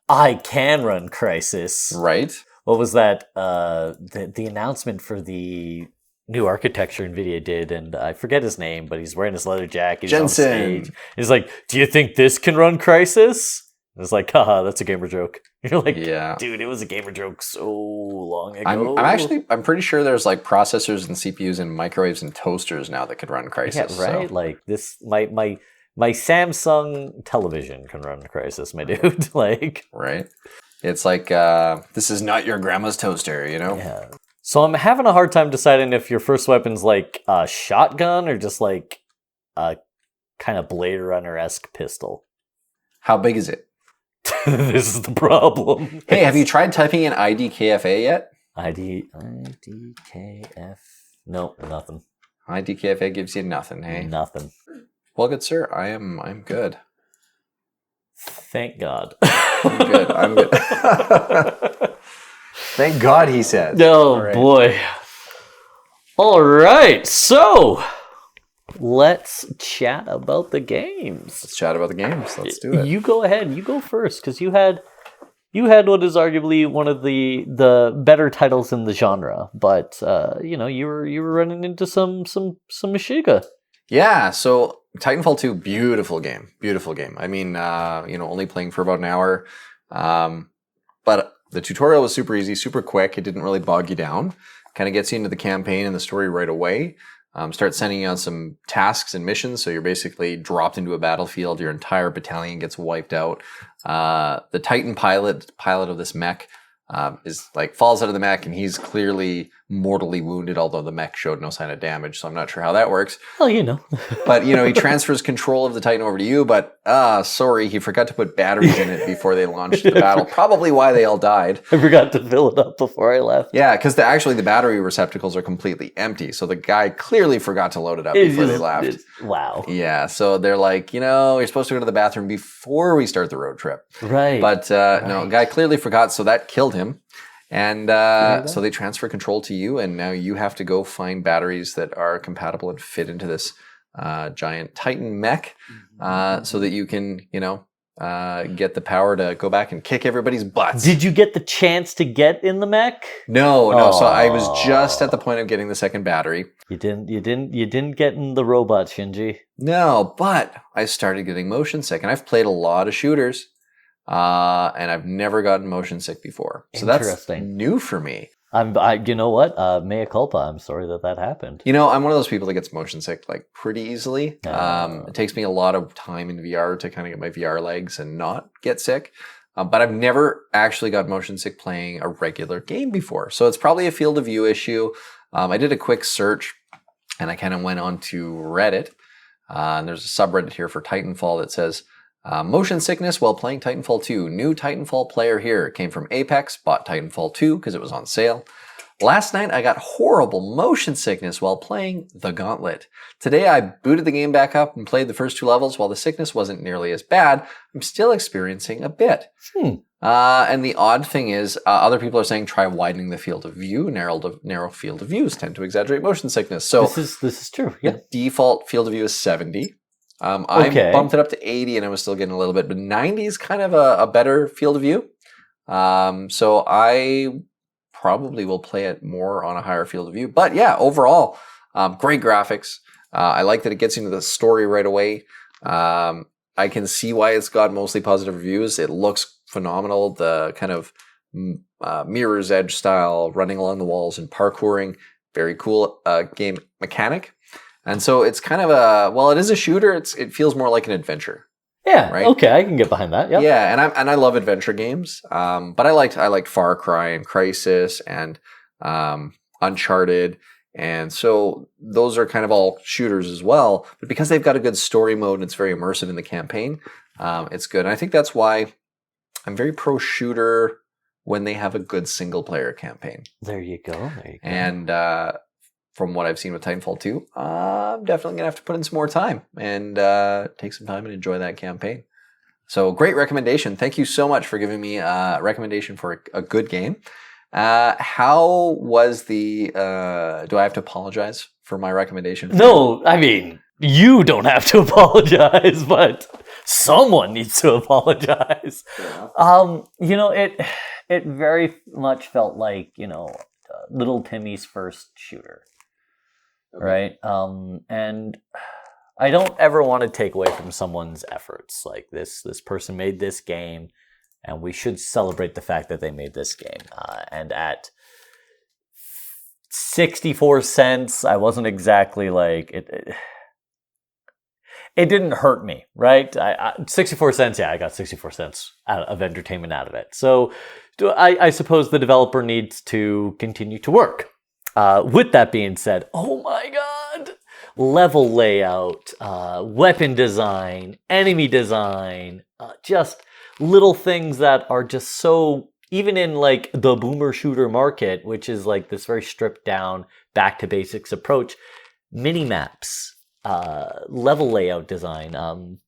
I can run Crysis. Right. What was that? The announcement for the new architecture NVIDIA did, and I forget his name, but he's wearing his leather jacket. He's Jensen. On stage. He's like, "Do you think this can run Crysis?" And it's like, haha, that's a gamer joke. You're like, yeah, dude, it was a gamer joke so long ago. I'm pretty sure there's like processors and CPUs and microwaves and toasters now that could run Crysis. Yeah, right. So. Like this, my Samsung television can run Crysis, my dude. Like, right. It's like this is not your grandma's toaster, Yeah. So I'm having a hard time deciding if your first weapon's like a shotgun or just like a kind of Blade Runner-esque pistol. How big is it? This is the problem. Hey, have you tried typing in IDKFA yet? IDKF. Nope, nothing. IDKFA gives you nothing, hey? Nothing. Well, good sir, I'm good. Thank God. I'm good. I'm good. Thank God, he says. Oh, right. Boy. All right, so let's chat about the games. Let's chat about the games. Let's do it. You go ahead. You go first, because you had what is arguably one of the better titles in the genre, but you were running into some Meshiga. Yeah, so Titanfall 2, beautiful game. I mean, only playing for about an hour, but the tutorial was super easy, super quick. It didn't really bog you down. Kind of gets you into the campaign and the story right away. Start sending you on some tasks and missions. So you're basically dropped into a battlefield. Your entire battalion gets wiped out. The Titan pilot of this mech is like falls out of the mech, and he's clearly mortally wounded, although the mech showed no sign of damage. So I'm not sure how that works. Well, you know. But, he transfers control of the Titan over to you, but, sorry, he forgot to put batteries in it before they launched the battle. Probably why they all died. I forgot to fill it up before I left. Yeah, because actually the battery receptacles are completely empty. So the guy clearly forgot to load it up before they left. Wow. Yeah, so they're like, you're supposed to go to the bathroom before we start the road trip. Right. But, no, guy clearly forgot, so that killed him. And so they transfer control to you, and now you have to go find batteries that are compatible and fit into this giant Titan mech, so that you can, get the power to go back and kick everybody's butts. Did you get the chance to get in the mech? No. So I was just at the point of getting the second battery. You didn't get in the robot, Shinji. No, but I started getting motion sick, and I've played a lot of shooters. And I've never gotten motion sick before. So that's new for me. You know what? Mea culpa. I'm sorry that happened. I'm one of those people that gets motion sick like pretty easily. It takes me a lot of time in VR to kind of get my VR legs and not get sick. But I've never actually got motion sick playing a regular game before. So it's probably a field of view issue. I did a quick search, and I kind of went on to Reddit. And there's a subreddit here for Titanfall that says, motion sickness while playing Titanfall 2. New Titanfall player here. Came from Apex, bought Titanfall 2 because it was on sale. Last night I got horrible motion sickness while playing The Gauntlet. Today I booted the game back up and played the first 2 levels. While the sickness wasn't nearly as bad, I'm still experiencing a bit. And the odd thing is, other people are saying try widening the field of view. Narrow field of views tend to exaggerate motion sickness. So this is true. Yeah. The default field of view is 70. I bumped it up to 80 and I was still getting a little bit, but 90 is kind of a better field of view. So I probably will play it more on a higher field of view. But yeah, overall, great graphics. I like that it gets into the story right away. I can see why it's got mostly positive reviews. It looks phenomenal. The kind of Mirror's Edge style, running along the walls and parkouring, very cool game mechanic. And so it's kind of it is a shooter. It feels more like an adventure. Yeah. Right? Okay, I can get behind that. Yep. Yeah, and I love adventure games. But I liked Far Cry and Crysis and Uncharted, and so those are kind of all shooters as well. But because they've got a good story mode and it's very immersive in the campaign, it's good. And I think that's why I'm very pro shooter when they have a good single player campaign. There you go. And from what I've seen with Titanfall 2, I'm definitely going to have to put in some more time and take some time and enjoy that campaign. So great recommendation. Thank you so much for giving me a recommendation for a good game. How was the... do I have to apologize for my recommendation? No, I mean, you don't have to apologize, but someone needs to apologize. Yeah. It very much felt like, little Timmy's first shooter. Okay. Right? And I don't ever want to take away from someone's efforts. Like this person made this game, and we should celebrate the fact that they made this game. And at 64 cents, I wasn't exactly like it. It didn't hurt me, right? 64 cents, yeah, I got 64 cents of entertainment out of it. So I suppose the developer needs to continue to work With that being said, oh my god, level layout, weapon design, enemy design, just little things that are just so, even in like the boomer shooter market, which is like this very stripped down, back to basics approach, mini maps, level layout design,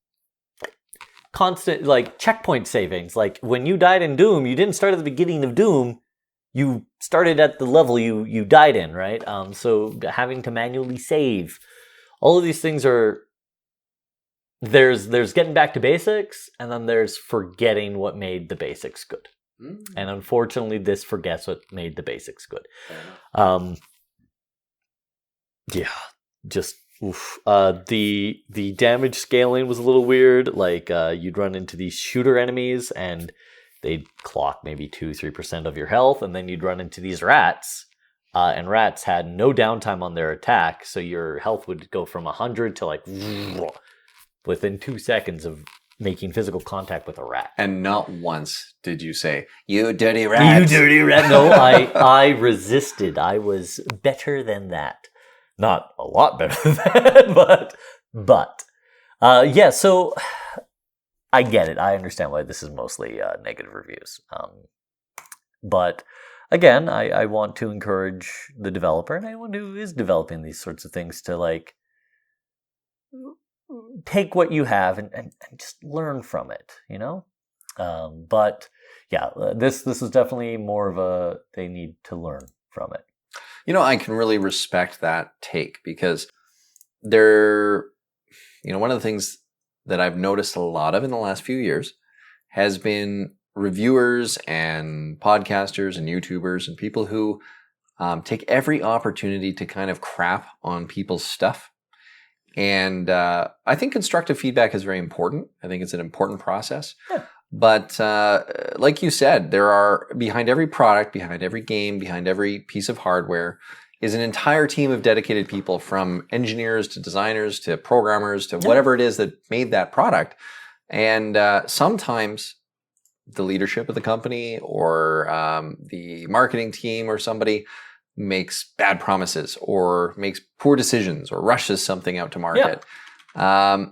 constant like checkpoint savings. Like when you died in Doom, you didn't start at the beginning of Doom. You started at the level you died in, right? So having to manually save, all of these things are, there's getting back to basics, and then there's forgetting what made the basics good. And unfortunately, this forgets what made the basics good. Yeah, just oof. The damage scaling was a little weird. Like you'd run into these shooter enemies, and they'd clock maybe 2-3% of your health, and then you'd run into these rats, and rats had no downtime on their attack, so your health would go from 100 to like within 2 seconds of making physical contact with a rat. And not once did you say, "You dirty rat! You dirty rat!" No, I resisted. I was better than that. Not a lot better than that, but yeah. So I get it. I understand why this is mostly negative reviews. But again, I want to encourage the developer and anyone who is developing these sorts of things to like take what you have and just learn from it, you know? But yeah, this is definitely more of a, they need to learn from it. You know, I can really respect that take, because one of the things that I've noticed a lot of in the last few years has been reviewers and podcasters and YouTubers and people who take every opportunity to kind of crap on people's stuff. And I think constructive feedback is very important. I think it's an important process. Yeah. But like you said, there are, behind every product, behind every game, behind every piece of hardware is an entire team of dedicated people, from engineers to designers to programmers to whatever it is that made that product. And sometimes the leadership of the company or the marketing team or somebody makes bad promises or makes poor decisions or rushes something out to market. Yeah.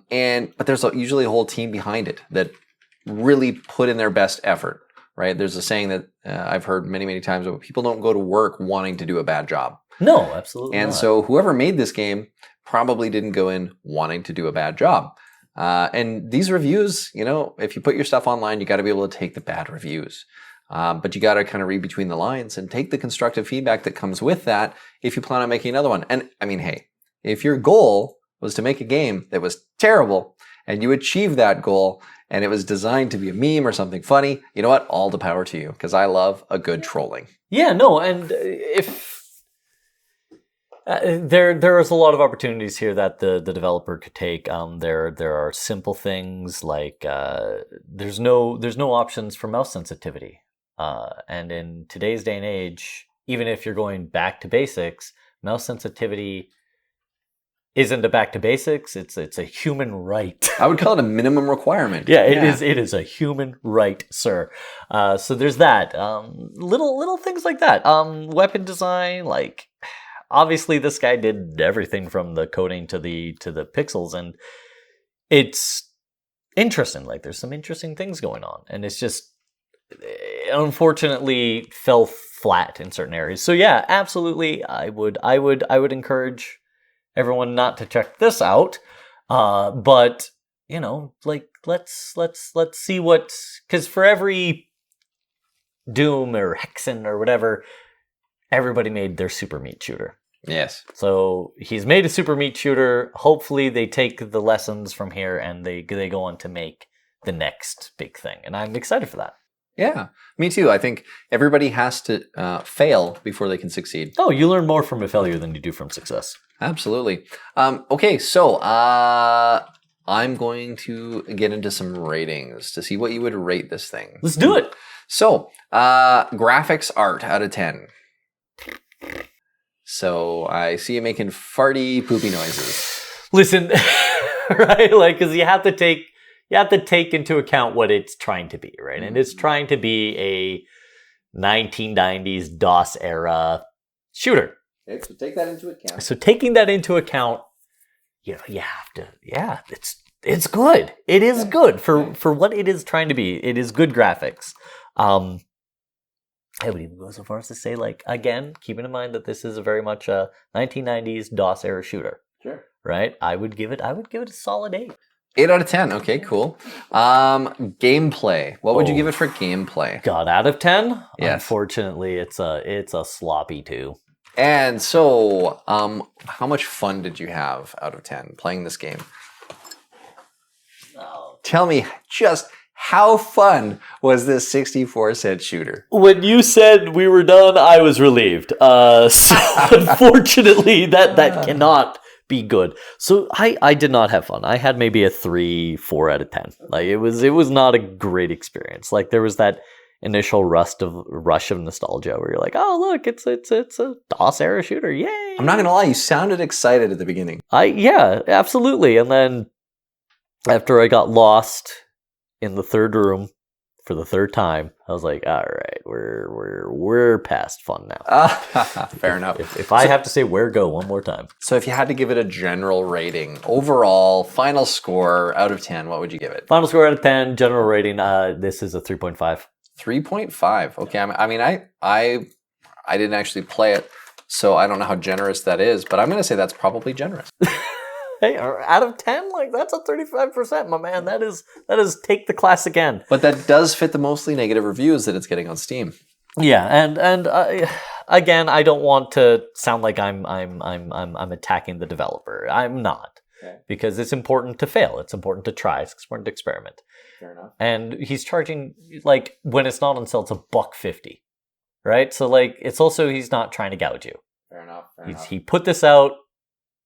But there's usually a whole team behind it that really put in their best effort, right? There's a saying that I've heard many, many times about people don't go to work wanting to do a bad job. No, absolutely And not. so whoever made this game probably didn't go in wanting to do a bad job. And these reviews, you know, if you put your stuff online, you got to be able to take the bad reviews. But you got to kind of read between the lines and take the constructive feedback that comes with that if you plan on making another one. And I mean, hey, if your goal was to make a game that was terrible and you achieved that goal and it was designed to be a meme or something funny, you know what? All the power to you, because I love a good trolling. Yeah, no, and if there is a lot of opportunities here that the developer could take. There are simple things like there's no options for mouse sensitivity, and in today's day and age, even if you're going back to basics, mouse sensitivity isn't a back to basics. It's a human right. I would call it a minimum requirement. Yeah, it is. It is a human right, sir. So there's that. Little things like that. Weapon design, like. Obviously, this guy did everything from the coding to the pixels, and it's interesting. Like, there's some interesting things going on, and it's just unfortunately fell flat in certain areas. So yeah, absolutely, I would encourage everyone not to check this out. But you know, like let's see what, because for every Doom or Hexen or whatever, everybody made their super meat shooter. Yes. So he's made a super meat shooter. Hopefully they take the lessons from here and they go on to make the next big thing. And I'm excited for that. Yeah, me too. I think everybody has to fail before they can succeed. Oh, you learn more from a failure than you do from success. Absolutely. Okay, so I'm going to get into some ratings to see what you would rate this thing. Let's do it. So, graphics art out of 10. So I see you making farty, poopy noises. Listen, right? Like, because you have to take into account what it's trying to be, right? And it's trying to be a 1990s DOS era shooter. Okay, so take that into account. So taking that into account, you have to, it's good. It is good for what it is trying to be. It is good graphics. I would even go so far as to say, like, again, keeping in mind that this is a very much a 1990s DOS era shooter. Sure. Right? I would give it a solid 8. 8 out of 10. Okay, cool. Gameplay. What would you give it for gameplay? God, out of 10? Yes. Unfortunately, it's a sloppy 2. And so, how much fun did you have out of 10 playing this game? Oh. Tell me just how fun was this 64-cent shooter? When you said we were done, I was relieved. So unfortunately, that cannot be good. So I did not have fun. I had maybe a 3-4 out of 10. Like it was not a great experience. Like there was that initial rush of nostalgia where you're like, oh look, it's a DOS era shooter, yay! I'm not gonna lie, you sounded excited at the beginning. Yeah, absolutely. And then after I got lost in the third room for the third time, I was like, all right, we're past fun now. Fair enough. If I have to say where go one more time. So if you had to give it a general rating, overall, final score out of 10, what would you give it? Final score out of 10, general rating, this is a 3.5. 3.5. Okay, I mean, I didn't actually play it, so I don't know how generous that is, but I'm going to say that's probably generous. Hey, out of 10, like that's a 35%, my man. That is take the class again. But that does fit the mostly negative reviews that it's getting on Steam. Yeah, and again, I don't want to sound like I'm attacking the developer. I'm not. Okay. Because it's important to fail. It's important to try. It's important to experiment. Fair enough. And he's charging, like, when it's not on sale, it's $1.50, right? So like, it's also he's not trying to gouge you. Fair enough. He put this out.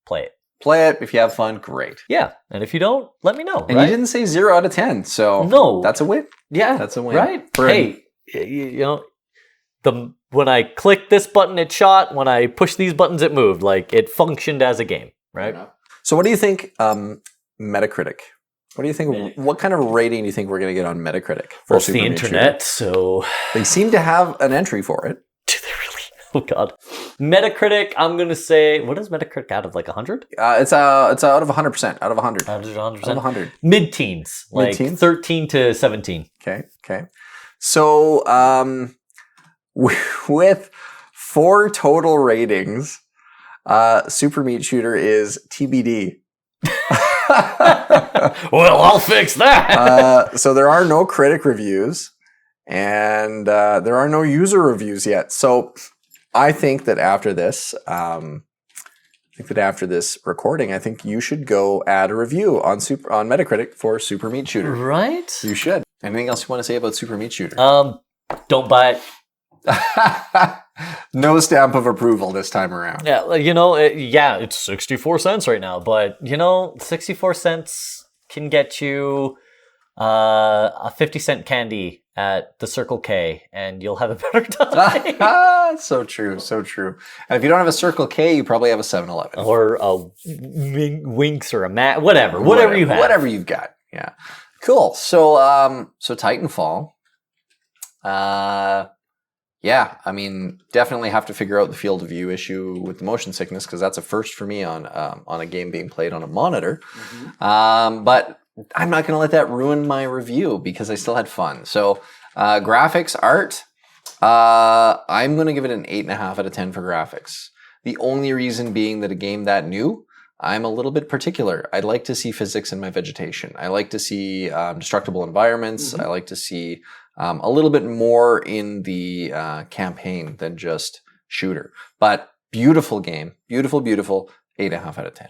Play it. Play it. If you have fun, great. Yeah, and if you don't, let me know. And right? you didn't say 0 out of 10, so no, that's a win. Yeah, that's a win. Right? Hey, you know, when I clicked this button, it shot. When I pushed these buttons, it moved. Like it functioned as a game, right? So, what do you think, Metacritic? What do you think? What kind of rating do you think we're going to get on Metacritic? Well, it's the internet, so they seem to have an entry for it. Do they really? Oh God, Metacritic. I'm gonna say, what is Metacritic out of, like 100? It's out of 100%. Out of 100. Out of 100%. Out of 100. Mid-teens, like 13 to 17. Okay. So, with 4 total ratings, Super Meat Shooter is TBD. Well, I'll fix that. So there are no critic reviews, and there are no user reviews yet. So I think that after this, recording, I think you should go add a review on Metacritic for Super Meat Shooter. Right? You should. Anything else you want to say about Super Meat Shooter? Don't buy it. No stamp of approval this time around. Yeah, it's 64 cents right now, but 64 cents can get you a 50-cent candy at the Circle K, and you'll have a better time. So true. And if you don't have a Circle K, you probably have a 7-Eleven. Or a Winks or a Mac, whatever you have. Whatever you've got, yeah. Cool. So, Titanfall. Yeah, I mean, definitely have to figure out the field of view issue with the motion sickness, because that's a first for me on a game being played on a monitor. Mm-hmm. But I'm not going to let that ruin my review because I still had fun. So, graphics, art, I'm going to give it an 8.5 out of 10 for graphics. The only reason being that a game that new, I'm a little bit particular. I'd like to see physics in my vegetation. I like to see destructible environments. Mm-hmm. I like to see a little bit more in the campaign than just shooter. But beautiful game. Beautiful. 8.5 out of 10.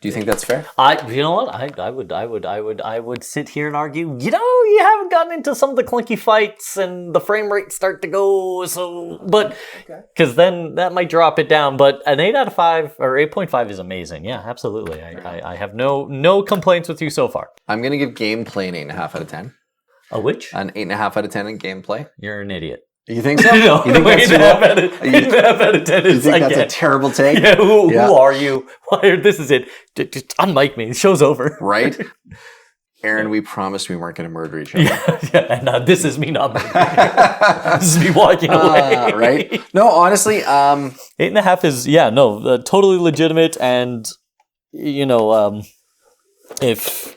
Do you think that's fair? You know what? I would sit here and argue. You haven't gotten into some of the clunky fights, and the frame rates start to go. So, but because then that might drop it down. But an 8 out of 5 or 8.5 is amazing. Yeah, absolutely. I have no complaints with you so far. I'm gonna give gameplay an 8.5 out of 10. A which? An 8.5 out of 10 in gameplay. You're an idiot. You think so? No, you think that's 8.5 out of 10 is, you think that's a terrible take? Yeah, who are you? This is it. Just unmic me. The show's over. Right? Aaron, we promised we weren't going to murder each other. And this is me not murdering. This is me walking away. Right? No, honestly, 8.5 is totally legitimate, and if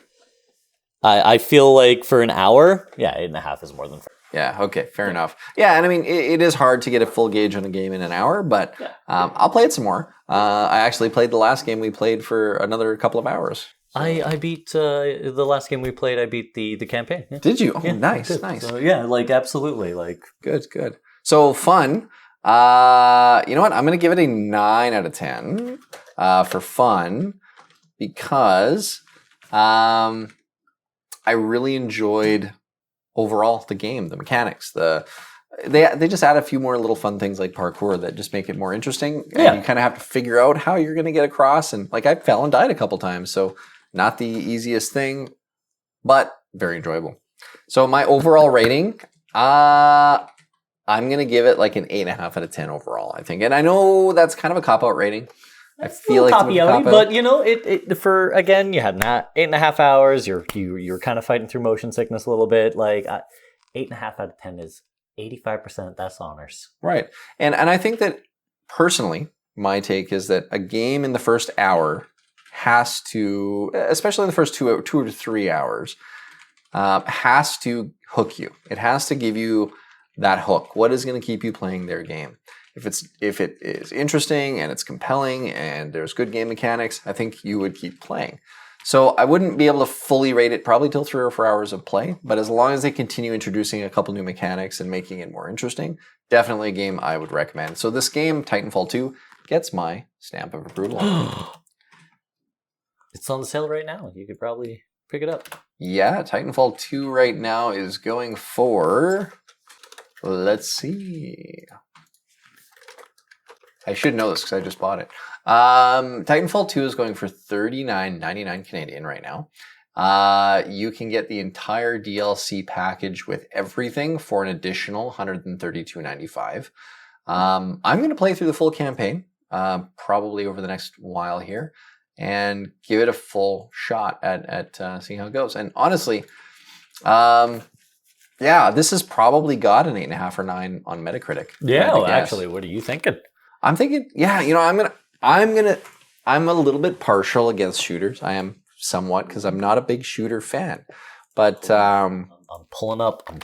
I feel like for an hour, 8.5 is more than fair. Yeah, okay, fair enough. Yeah, and I mean, it is hard to get a full gauge on a game in an hour, but I'll play it some more. I actually played the last game we played for another couple of hours. So. I beat the last game we played. I beat the campaign. Yeah. Did you? Oh, nice. So, absolutely. Good. So fun. You know what? I'm going to give it a 9 out of 10 for fun because I really enjoyed overall the game, the mechanics, they just add a few more little fun things like parkour that just make it more interesting. And you kind of have to figure out how you're going to get across. And like I fell and died a couple times, so not the easiest thing, but very enjoyable. So my overall rating, I'm going to give it like an 8.5 out of 10 overall, I think. And I know that's kind of a cop-out rating. I feel like it's a cop-out. But it for again, you had 8.5 hours. You're kind of fighting through motion sickness a little bit. Like 8.5 out of 10 is 85%. That's honors, right? And I think that personally, my take is that a game in the first hour has to, especially in the first 2 to 3 hours, has to hook you. It has to give you that hook. What is going to keep you playing their game? If it is interesting and it's compelling and there's good game mechanics, I think you would keep playing. So I wouldn't be able to fully rate it probably till 3 or 4 hours of play, but as long as they continue introducing a couple new mechanics and making it more interesting, definitely a game I would recommend. So this game, Titanfall 2, gets my stamp of approval. It's on sale right now. You could probably pick it up. Yeah, Titanfall 2 right now is going for, let's see. I should know this because I just bought it. Titanfall 2 is going for $39.99 Canadian right now. You can get the entire DLC package with everything for an additional $132.95. I'm going to play through the full campaign, probably over the next while here, and give it a full shot at seeing how it goes. And honestly, this has probably got an 8.5 or 9 on Metacritic. Yeah, well, actually, what are you thinking? I'm thinking, I'm a little bit partial against shooters. I am somewhat because I'm not a big shooter fan. But I'm pulling up. I'm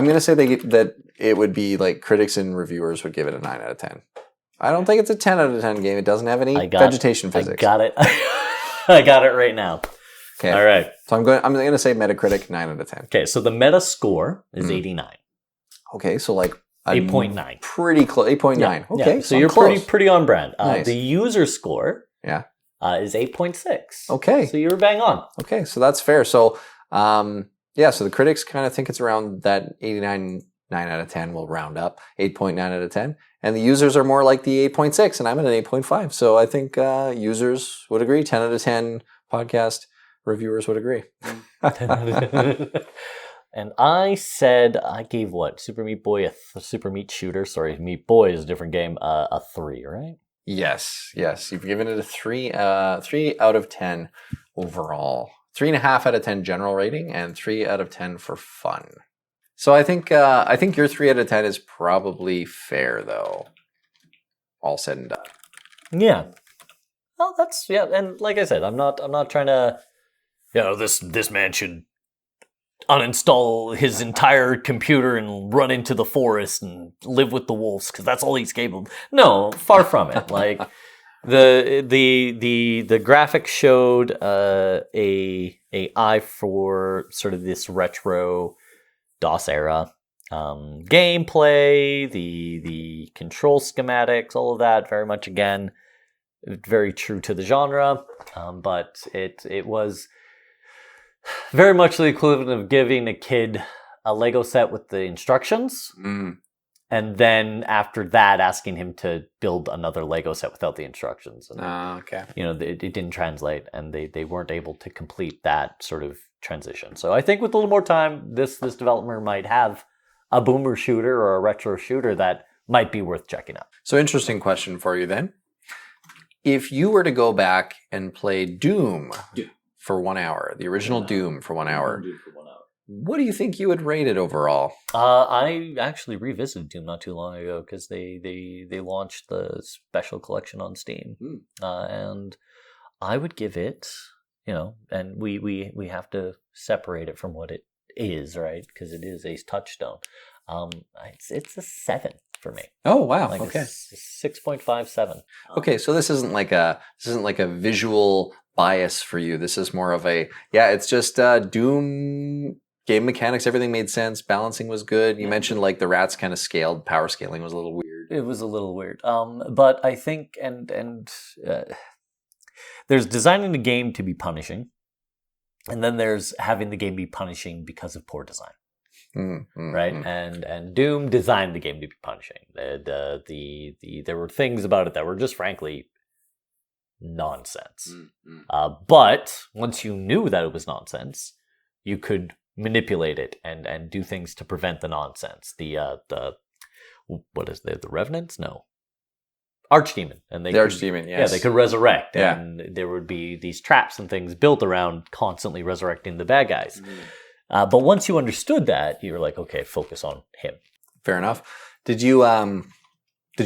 going to say that it would be like critics and reviewers would give it a 9 out of 10. I don't think it's a 10 out of 10 game. It doesn't have any vegetation physics. I got it. I got it right now. Okay. All right. So I'm going to say Metacritic 9 out of 10. Okay, so the meta score is 89. Okay, so like 8.9. Pretty close. 8.9. Yeah. Okay. Yeah. So you're close. pretty on brand. Nice. The user score is 8.6. Okay. So you were bang on. Okay, so that's fair. So so the critics kind of think it's around that 89, 9 out of 10 will round up, 8.9 out of 10. And the users are more like the 8.6, and I'm at an 8.5. So I think users would agree. 10 out of 10 podcast reviewers would agree. And I gave what? Super Meat Boy, Super Meat Shooter. Sorry, Meat Boy is a different game. A 3, right? Yes. You've given it a 3 out of 10 overall. 3.5 out of 10 general rating, and 3 out of 10 for fun. So I think your 3 out of 10 is probably fair, though. All said and done. Yeah. Well, and like I said, I'm not trying to. This man should uninstall his entire computer and run into the forest and live with the wolves because that's all he's capable of. No, far from it. Like the graphics showed a eye for sort of this retro DOS era gameplay, the control schematics, all of that very much again very true to the genre, but it was very much the equivalent of giving a kid a Lego set with the instructions, and then after that asking him to build another Lego set without the instructions. And, okay. It didn't translate, and they weren't able to complete that sort of transition. So I think with a little more time, this developer might have a boomer shooter or a retro shooter that might be worth checking out. So interesting question for you then. If you were to go back and play Doom for 1 hour, the original Doom for 1 hour, what do you think you would rate it overall? I actually revisited Doom not too long ago because they launched the special collection on Steam, and I would give it, and we have to separate it from what it is, right? Because it is a touchstone. It's a 7 for me. Oh wow! Like okay, 6.57. Okay, so this isn't like a visual bias for you. This is more of a it's just Doom. Game mechanics, everything made sense. Balancing was good. You mentioned like the rats kind of scaled. Power scaling was a little weird. It was a little weird. But I think there's designing the game to be punishing, and then there's having the game be punishing because of poor design. Right? And Doom designed the game to be punishing. There were things about it that were just frankly nonsense. But once you knew that it was nonsense, you could manipulate it and do things to prevent the nonsense. The what is the Revenants? No. Archdemon. And the Archdemon, yes. Yeah, they could resurrect. Yeah. And there would be these traps and things built around constantly resurrecting the bad guys. But once you understood that, you were like, okay, focus on him. Fair enough. Did you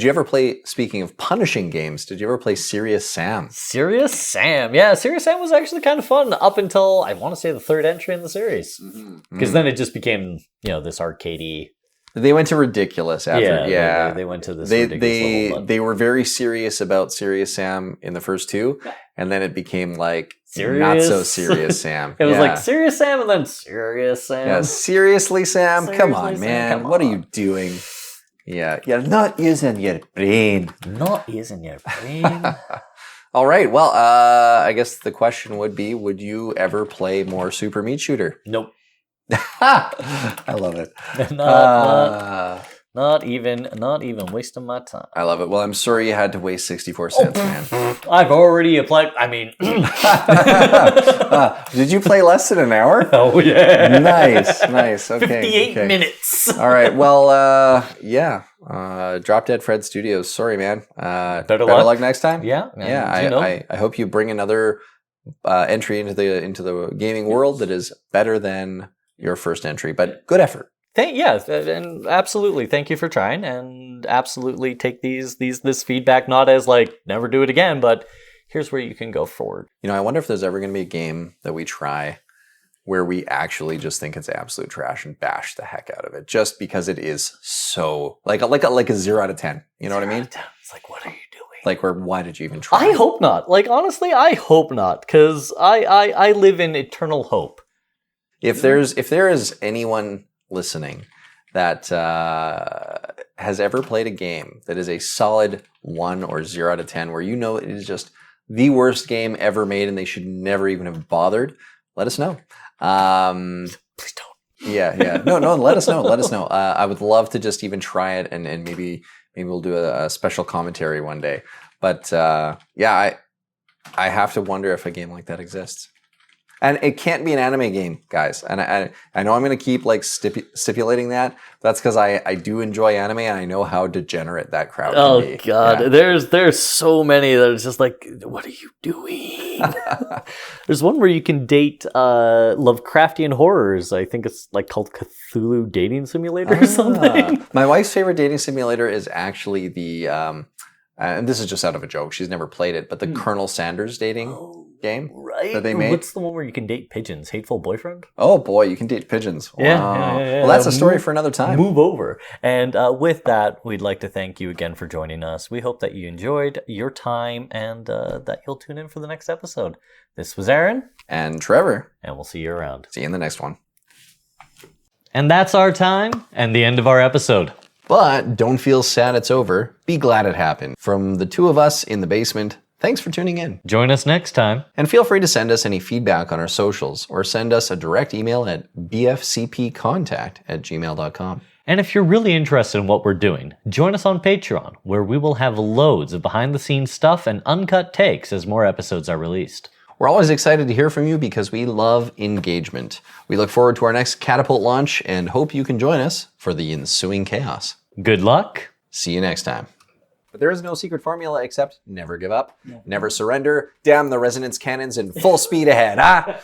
ever play, speaking of punishing games, did you ever play Serious Sam? Serious Sam. Yeah, Serious Sam was actually kind of fun up until, I want to say, the third entry in the series. Because then it just became, this arcadey. They went to ridiculous after. Yeah. They went to this ridiculous level. They were very serious about Serious Sam in the first two, and then it became like not so Serious Sam. It was like Serious Sam and then Serious Sam. Yeah, seriously, Sam? Come on, man. What are you doing? Yeah, you're not using your brain. Not using your brain. All right. Well, I guess the question would be, would you ever play more Super Meat Shooter? Nope. I love it. Not even wasting my time. I love it. Well, I'm sorry you had to waste 64 cents, man. I've already applied. I mean, did you play less than an hour? Oh yeah. Nice. Okay. 58 minutes. All right. Well, Drop Dead Fred Studios. Sorry, man. Better luck next time. Yeah. I hope you bring another entry into the gaming world that is better than your first entry. But good effort. And absolutely. Thank you for trying, and absolutely take this feedback not as like never do it again, but here's where you can go forward. I wonder if there's ever going to be a game that we try where we actually just think it's absolute trash and bash the heck out of it, just because it is so like a 0 out of 10. You know what I mean? It's like, what are you doing? Like, why did you even try? I hope not. Like, honestly, I hope not, because I live in eternal hope. If there is anyone listening that has ever played a game that is a solid 1 or 0 out of 10, where it is just the worst game ever made and they should never even have bothered, let us know. Please don't. Yeah. No, let us know. I would love to just even try it, and maybe we'll do a special commentary one day. But I have to wonder if a game like that exists. And it can't be an anime game, guys. And I know I'm going to keep like stipulating that. That's because I do enjoy anime, and I know how degenerate that crowd can be. Oh God, yeah. There's so many that are just like, what are you doing? There's one where you can date Lovecraftian horrors. I think it's like called Cthulhu Dating Simulator or something. My wife's favorite dating simulator is actually the and this is just out of a joke. She's never played it, but the Colonel Sanders dating game that they made. What's the one where you can date pigeons? Hateful Boyfriend? Oh boy, you can date pigeons. Wow. Yeah. Well, that's a story for another time. Move over. And with that, we'd like to thank you again for joining us. We hope that you enjoyed your time, and that you'll tune in for the next episode. This was Aaron. And Trevor. And we'll see you around. See you in the next one. And that's our time and the end of our episode. But don't feel sad it's over. Be glad it happened. From the two of us in the basement, thanks for tuning in. Join us next time. And feel free to send us any feedback on our socials, or send us a direct email at bfcpcontact@gmail.com. And if you're really interested in what we're doing, join us on Patreon, where we will have loads of behind-the-scenes stuff and uncut takes as more episodes are released. We're always excited to hear from you because we love engagement. We look forward to our next Catapult launch and hope you can join us for the ensuing chaos. Good luck. See you next time. But there is no secret formula except never give up, never surrender, damn the resonance cannons, and full speed ahead, huh?